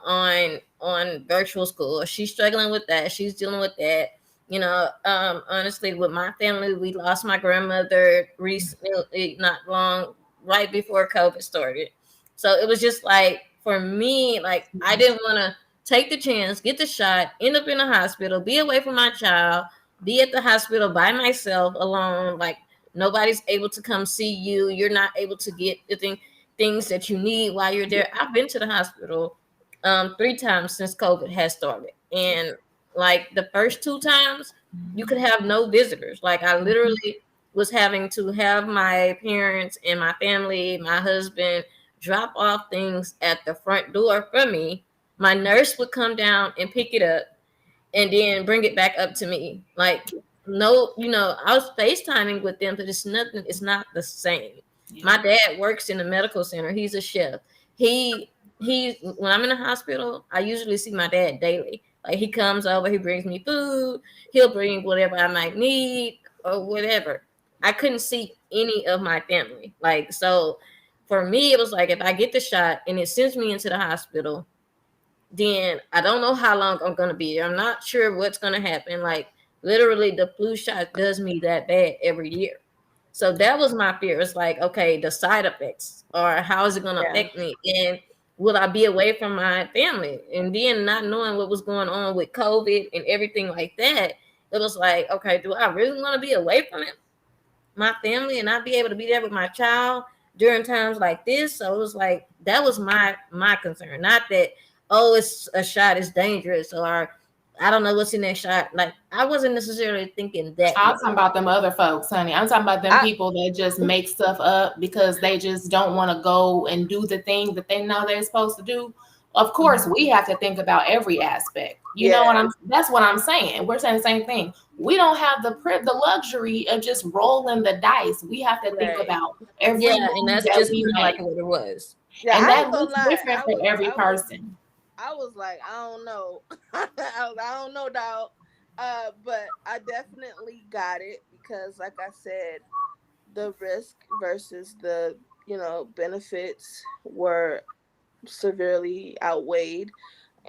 on virtual school. She's struggling with that. She's dealing with that. You know, honestly, with my family, we lost my grandmother recently, not long, right before COVID started. So it was just like for me, like I didn't want to take the chance, get the shot, end up in the hospital, be away from my child, be at the hospital by myself, alone. Like nobody's able to come see you. You're not able to get the things that you need while you're there. I've been to the hospital 3 times since COVID has started, and like the first 2 times, you could have no visitors. Like I literally was having to have my parents and my family, my husband, drop off things at the front door for me. My nurse would come down and pick it up and then bring it back up to me. Like, no, you know, I was FaceTiming with them, but it's nothing, it's not the same. Yeah. My dad works in a medical center. He's a chef. He when I'm in the hospital, I usually see my dad daily. Like he comes over, he brings me food, he'll bring whatever I might need or whatever. I couldn't see any of my family. Like so for me, it was like if I get the shot and it sends me into the hospital, then I don't know how long I'm gonna be. I'm not sure what's gonna happen. Like literally, the flu shot does me that bad every year. So that was my fear. It's like, okay, the side effects, or how is it gonna affect me, and will I be away from my family? And then not knowing what was going on with COVID and everything like that, it was like, okay, do I really want to be away from it? My family and not be able to be there with my child during times like this. So it was like that was my concern. Not that oh it's a shot, it's dangerous, or I don't know what's in that shot. Like I wasn't necessarily thinking that I'm way. talking about them other folks, honey. I'm talking about them people that just make stuff up because they just don't want to go and do the thing that they know they're supposed to do. Of course, we have to think about every aspect. You know what that's what I'm saying. We're saying the same thing. We don't have the luxury of just rolling the dice. We have to think about every and that's that just we kind of like make. what it was. Yeah, And I that ain't gonna looks lie. different for every person. I was like, I don't know. I don't know, dog. But I definitely got it because, like I said, the risk versus the, benefits were severely outweighed.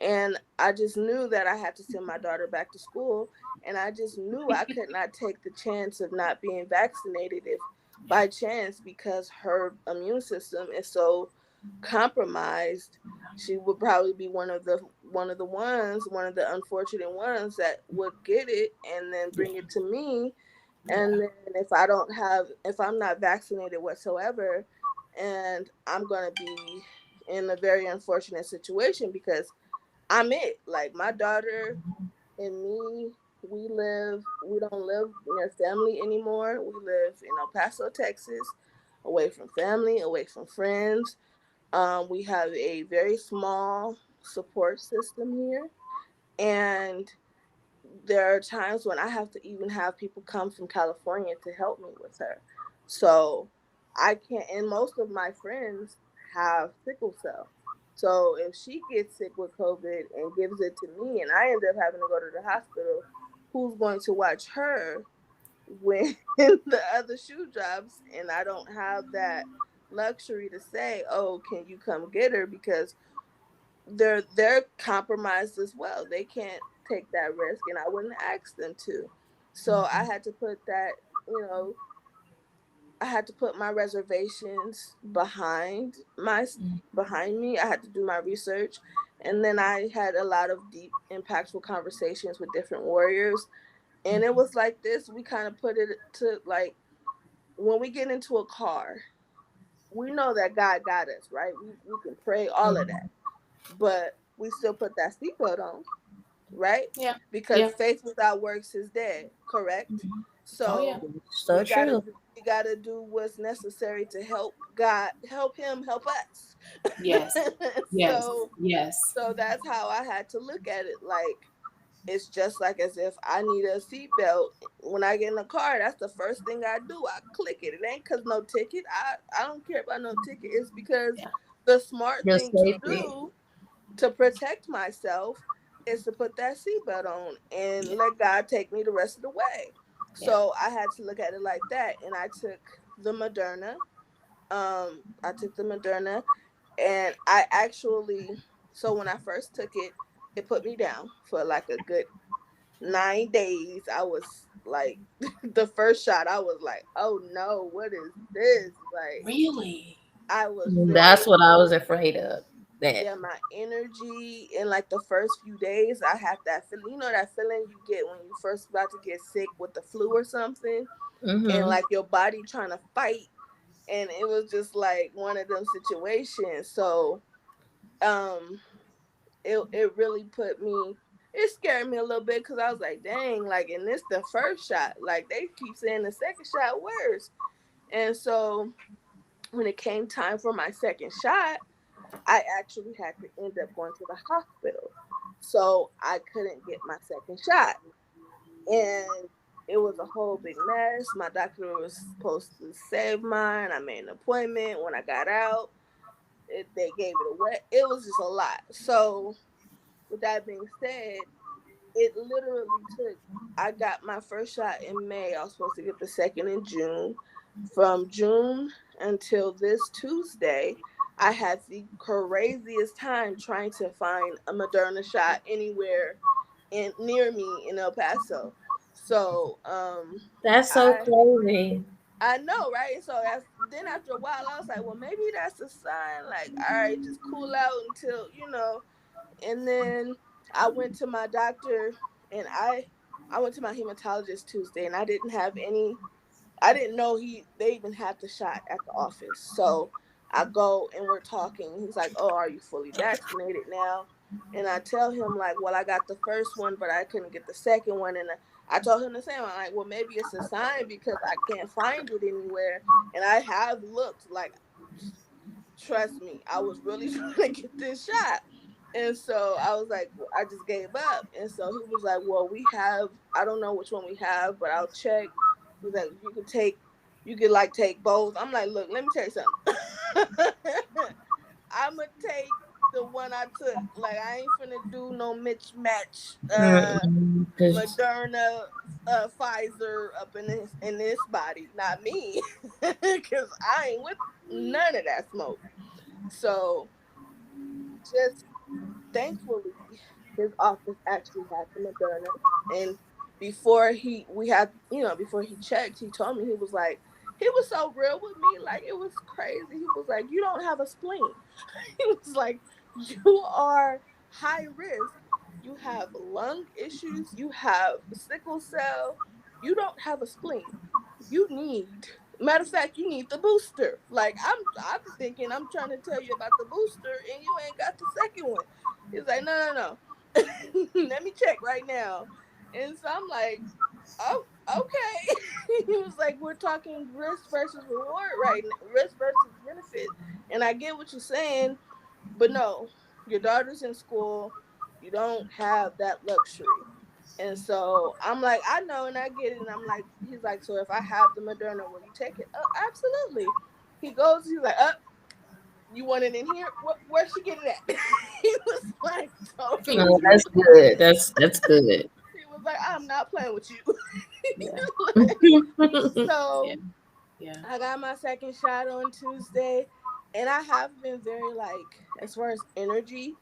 And I just knew that I had to send my daughter back to school. And I just knew I could not take the chance of not being vaccinated if by chance, because her immune system is so compromised, she would probably be one of the unfortunate ones that would get it and then bring it to me. And then if I'm not vaccinated whatsoever, and I'm gonna be in a very unfortunate situation because I'm it. Like my daughter and me, we don't live near family anymore. We live in El Paso, Texas, away from family, away from friends. We have a very small support system here, and there are times when I have to even have people come from California to help me with her. So I can't, and most of my friends have sickle cell. So if she gets sick with COVID and gives it to me, and I end up having to go to the hospital, who's going to watch her when the other shoe drops? And I don't have that luxury to say, "Oh, can you come get her?" Because they're compromised as well. They can't take that risk, and I wouldn't ask them to. So I had to put that, you know, I had to put my reservations behind me. I had to do my research, and then I had a lot of deep, impactful conversations with different warriors. And it was like this. We kind of put it to like when we get into a car, we know that God got us, right? We can pray all of that, but we still put that seatbelt on, right? Yeah. Because faith without works is dead, correct? So So true. we gotta do what's necessary to help God, help him, help us. Yes. Yes. so Yes. so that's how I had to look at it. Like it's just like as if I need a seatbelt when I get in the car. That's the first thing I do. I click it. It ain't cause no ticket. I don't care about no ticket. It's because the smart Your thing to safety. do to protect myself is to put that seatbelt on and let God take me the rest of the way. So I had to look at it like that, and I took the Moderna. I took the Moderna, And I actually, so when I first took it, it put me down for like a good 9 days. I was like, the first shot, I was like, oh no, what is this? Like, Really? I was That's very, what I was afraid of. That. yeah, my energy in like the first few days, I had that feeling. You know that feeling you get when you first about to get sick with the flu or something, and Mm-hmm. like your body trying to fight, and it was just like one of them situations. So, um, it really put me. It scared me a little bit because I was like, dang, like, and this the first shot. Like they keep saying the second shot worse, and so when it came time for my second shot, I actually had to end up going to the hospital. So I couldn't get my second shot. And it was a whole big mess. My doctor was supposed to save mine. I made an appointment. When I got out, they gave it away. It was just a lot. So, with that being said, it literally took, I got my first shot in May. I was supposed to get the second in June. From June until this Tuesday, I had the craziest time trying to find a Moderna shot anywhere in near me in El Paso. So That's so I crazy. I know, right? So then after a while I was like, well, maybe that's a sign, like, all right, just cool out until, and then I went to my doctor, and I went to my hematologist Tuesday, and I didn't know they even had the shot at the office. So I go and we're talking. He's like, "Oh, are you fully vaccinated now?" And I tell him like, "Well, I got the first one, but I couldn't get the second one." And I told him the same. I'm like, "Well, maybe it's a sign because I can't find it anywhere." And I have looked, like, trust me, I was really trying to get this shot. And so I was like, I just gave up. And so he was like, well, I don't know which one we have, but I'll check. He's like, you could like take both. I'm like, look, let me tell you something. I'm going to take the one I took. Like, I ain't finna do no mismatch, Mm-mm. 'Cause Moderna, Pfizer up in this body. Not me. Because I ain't with none of that smoke. So just thankfully, his office actually had the Moderna. And before he checked, he told me, he was so real with me, like it was crazy. He was like, "You don't have a spleen." He was like, "You are high risk. You have lung issues. You have sickle cell. You don't have a spleen. You need, matter of fact, you need the booster." Like I'm thinking I'm trying to tell you about the booster, and you ain't got the second one. He's like, "No, no, no. Let me check right now." And so I'm like, "Oh, okay." He was like, "We're talking risk versus reward right now, risk versus benefit." And I get what you're saying, but no, your daughter's in school. You don't have that luxury. And so I'm like, I know and I get it. And I'm like, he's like, "So if I have the Moderna, will you take it?" Absolutely. He's like, "You want it in here? Where'd she get it at?" He was like, totally no, that's serious. good. That's good. He was like, "I'm not playing with you." Yeah. Like, Yeah. so Yeah. I got my second shot on Tuesday, and I have been very, like, as far as energy,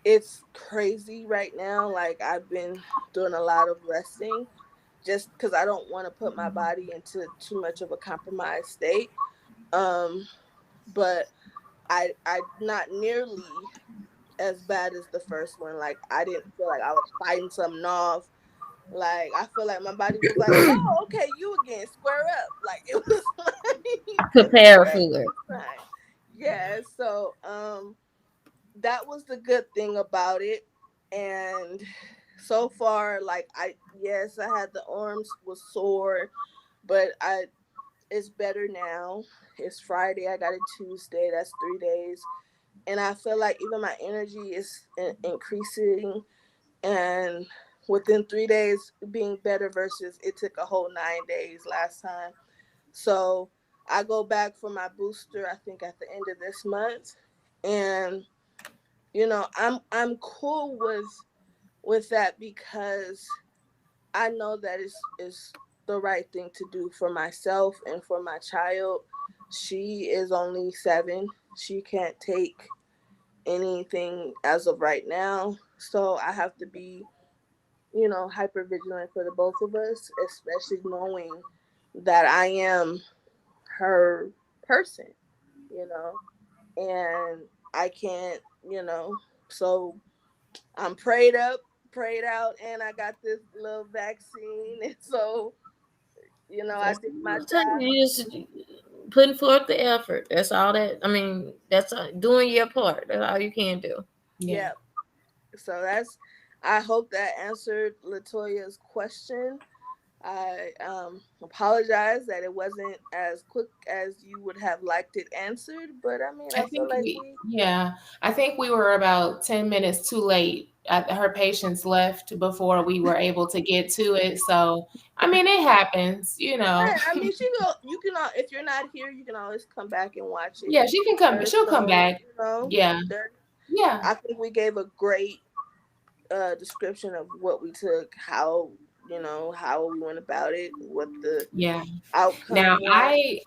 it's crazy right now. Like, I've been doing a lot of resting just because I don't want to put my body into too much of a compromised state. Um, but I not nearly as bad as the first one. Like, I didn't feel like I was fighting something off. Like, I feel like my body was like, "Oh, okay, you again, square up." Like, it was like Prepare ready for it. this time. Yeah, so that was the good thing about it. And so far, like, I had the arms was sore, but I it's better now. It's Friday, I got it Tuesday, that's 3 days. And I feel like even my energy is increasing, and within 3 days being better versus it took a whole 9 days last time. So I go back for my booster, I think at the end of this month. And I'm cool with that because I know that is the right thing to do for myself and for my child. She is only 7. she can't take anything as of right now. So I have to be, hyper vigilant for the both of us, especially knowing that I am her person, you know, and I can't, so I'm prayed up, prayed out, and I got this little vaccine. And so, I That's did my job. you just putting forth the effort. That's all that. I mean, that's doing your part. That's all you can do. Yeah. Yeah. So I hope that answered Latoya's question. I apologize that it wasn't as quick as you would have liked it answered, but I mean, I I feel think like we, I think we were about 10 minutes too late. Her patients left before we were able to get to it. So, I mean, it happens, you know. I mean, you can, if you're not here, you can always come back and watch it. Yeah, she can come. First. She'll come So, back. Yeah. there, Yeah. I think we gave a great description of what we took, how we went about it, what the Yeah. outcome Now, was.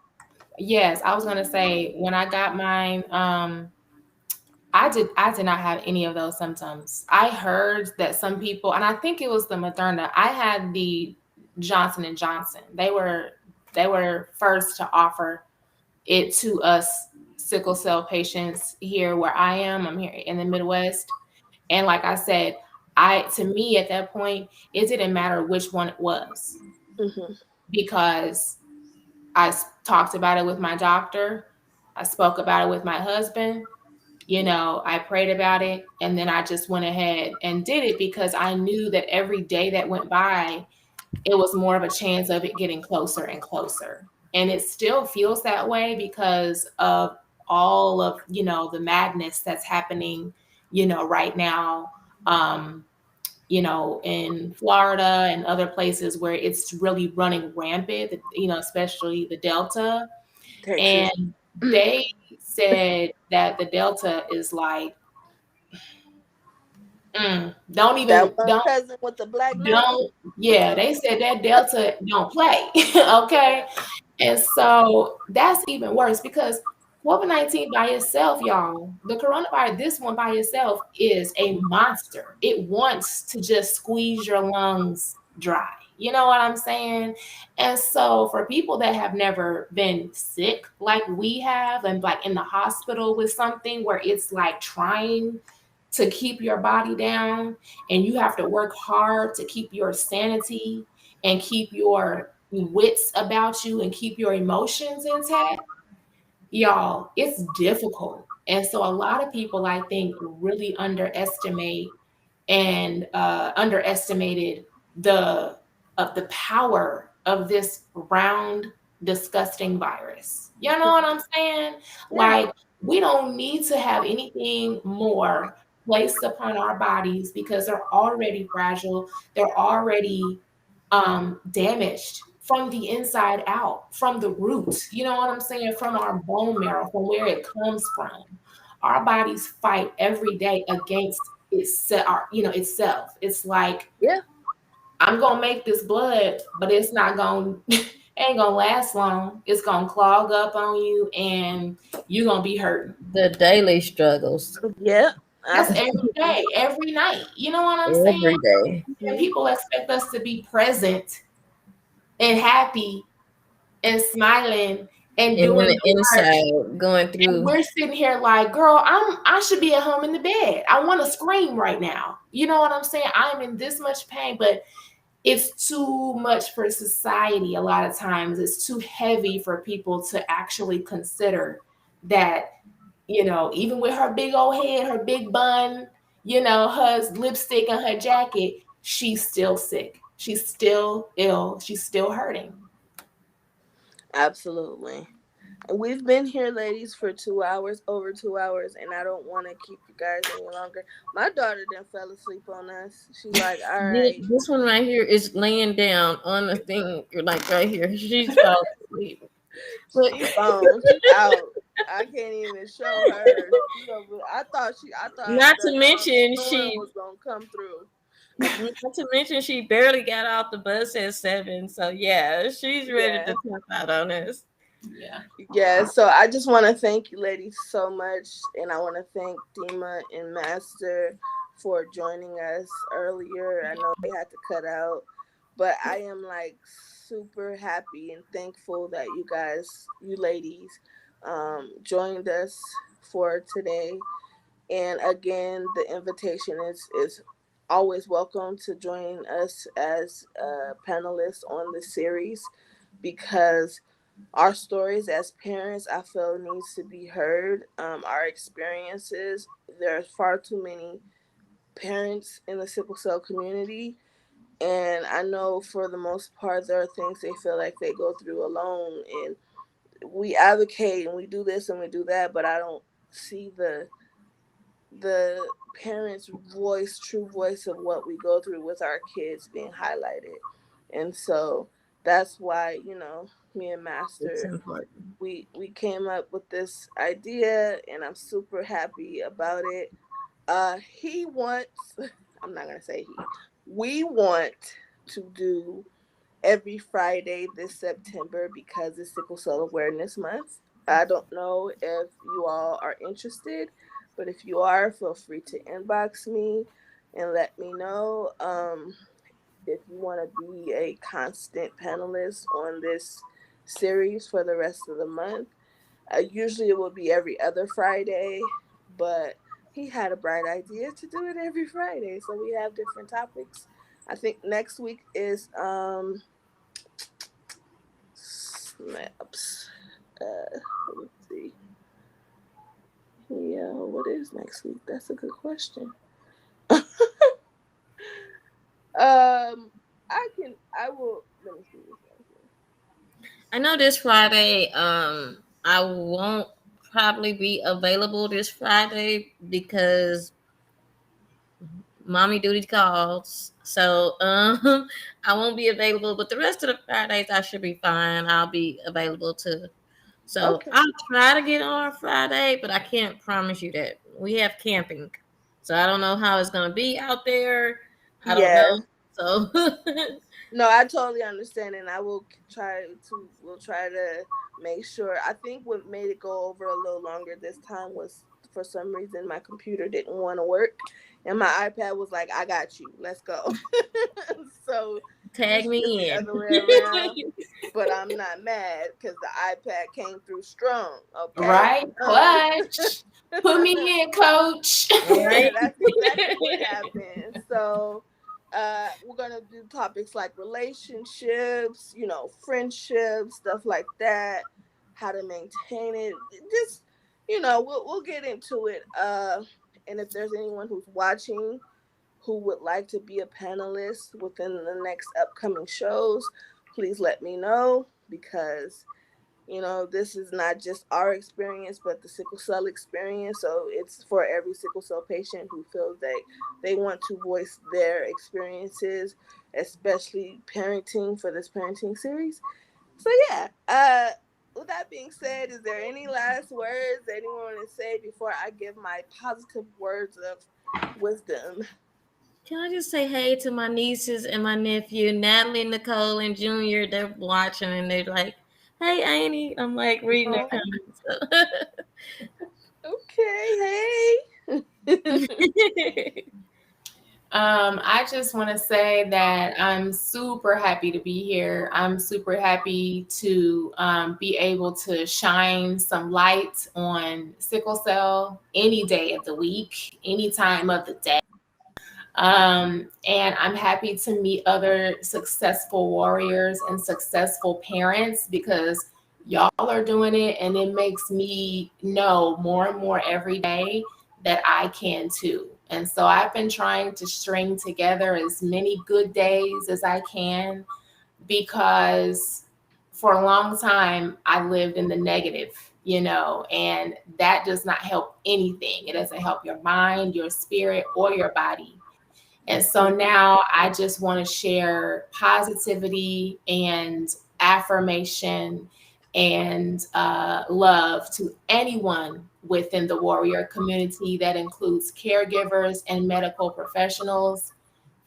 yes, I was going to say when I got mine, I did not have any of those symptoms. I heard that some people, and I think it was the Moderna. I had the Johnson and Johnson. They were first to offer it to us sickle cell patients here where I am. I'm here in the Midwest. And like I said, to me at that point, it didn't matter which one it was Hmm. because talked about it with my doctor. I spoke about it with my husband. I prayed about it, and then I just went ahead and did it because I knew that every day that went by, it was more of a chance of it getting closer and closer. And it still feels that way because of all of, the madness that's happening, right now, in Florida and other places where it's really running rampant, especially the Delta. Texas. And they said that the Delta is like, don't That even, one cousin with the black nose. yeah, they said that Delta don't play. Okay. And so that's even worse because COVID-19 by itself, y'all, the coronavirus, this one by itself is a monster. It wants to just squeeze your lungs dry. You know what I'm saying? And so for people that have never been sick like we have and like in the hospital with something where it's like trying to keep your body down and you have to work hard to keep your sanity and keep your wits about you and keep your emotions intact, y'all, it's difficult. And so a lot of people, I think, really underestimated the power of this round, disgusting virus. You know what I'm saying? Yeah. Like, we don't need to have anything more placed upon our bodies because they're already fragile. They're already damaged from the inside out, from the roots. You know what I'm saying? From our bone marrow, from where it comes from. Our bodies fight every day against itself. It's like, Yeah. I'm gonna make this blood, but it's not gonna ain't gonna last long. It's gonna clog up on you and you're gonna be hurting. The daily struggles Yeah. That's every Absolutely. day, every night. You know what I'm saying? every day. And Mhm. people expect us to be present and happy and smiling and And doing then the the work. inside going And through we're sitting here like, girl, I should be at home in the bed. I want to scream right now. You know what I'm saying? I'm in this much pain, but it's too much for society a lot of times. It's too heavy for people to actually consider that, even with her big old head, her big bun, her lipstick and her jacket, she's still sick. She's still ill. She's still hurting. Absolutely. We've been here, ladies, for 2 hours, over 2 hours, and I don't want to keep you guys any longer. My daughter then fell asleep on us. She like, all right, this one right here is laying down on the thing like right here. She's falling asleep. But she gone, she out. I can't even show her. I thought not to the mention snoring she was gonna come through. not to mention she barely got off the bus at 7. So yeah, she's ready Yeah, to tap out on us. Yeah. Yeah, so I just want to thank you ladies so much, and I want to thank Dima and Master for joining us earlier. I know they had to cut out, but I am like super happy and thankful that you guys, you ladies, joined us for today. And again, the invitation is always welcome to join us as a panelist on the series, because our stories as parents, I feel, needs to be heard. Our experiences. There's far too many parents in the sickle cell community, and I know for the most part there are things they feel like they go through alone. And we advocate and we do this and we do that, but I don't see the parents' voice, true voice of what we go through with our kids being highlighted. And so that's why, me and It's Master, important. we came up with this idea, and I'm super happy about it. He wants, I'm not gonna say he, we want to do every Friday this September because it's Sickle Cell Awareness Month. I don't know if you all are interested, but if you are, feel free to inbox me and let me know. If you want to be a constant panelist on this series for the rest of the month. Usually it will be every other Friday, but he had a bright idea to do it every Friday. So we have different topics. I think next week is snaps. Let's see. Yeah, what is next week? That's a good question. I will. Let me see this right here. I know this Friday, I won't probably be available this Friday because mommy duty calls. So I won't be available, but the rest of the Fridays I should be fine. I'll be available too. So Okay. I'll try to get on Friday, but I can't promise you that. We have camping. So I don't know how it's gonna be out there. I don't Yeah. know. So No, I totally understand, and I will try to. We'll try to make sure. I think what made it go over a little longer this time was for some reason my computer didn't want to work, and my iPad was like, "I got you. Let's go." So tag usually it's me the in. other way around, but I'm not mad because the iPad came through strong. Okay. Right, clutch. Put me in, coach. Yeah, Right? that's exactly what happened. So, we're gonna do topics like relationships, friendships, stuff like that, how to maintain it. Just, we'll get into it. And if there's anyone who's watching who would like to be a panelist within the next upcoming shows, please let me know, because this is not just our experience, but the sickle cell experience. So it's for every sickle cell patient who feels that they want to voice their experiences, especially parenting for this parenting series. So yeah, with that being said, is there any last words that anyone want to say before I give my positive words of wisdom? Can I just say hey to my nieces and my nephew, Natalie, Nicole, and Junior? They're watching and they're like, "Hey, Annie." I'm like reading their Oh, comments. okay, hey. I just want to say that I'm super happy to be here. I'm super happy to be able to shine some light on sickle cell any day of the week, any time of the day. And I'm happy to meet other successful warriors and successful parents, because y'all are doing it, and it makes me know more and more every day that I can too. And so I've been trying to string together as many good days as I can, because for a long time I lived in the negative, and that does not help anything. It doesn't help your mind, your spirit, or your body. And so now I just want to share positivity and affirmation and love to anyone within the warrior community. That includes caregivers and medical professionals,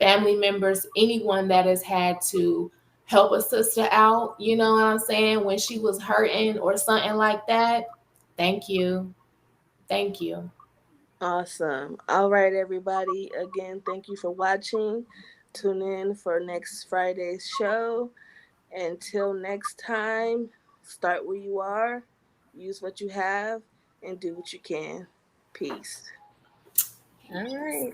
family members, anyone that has had to help a sister out, you know what I'm saying, when she was hurting or something like that, thank you. Thank you. Awesome. All right, everybody. Again, thank you for watching. Tune in for next Friday's show. Until next time, start where you are, use what you have, and do what you can. Peace. All right.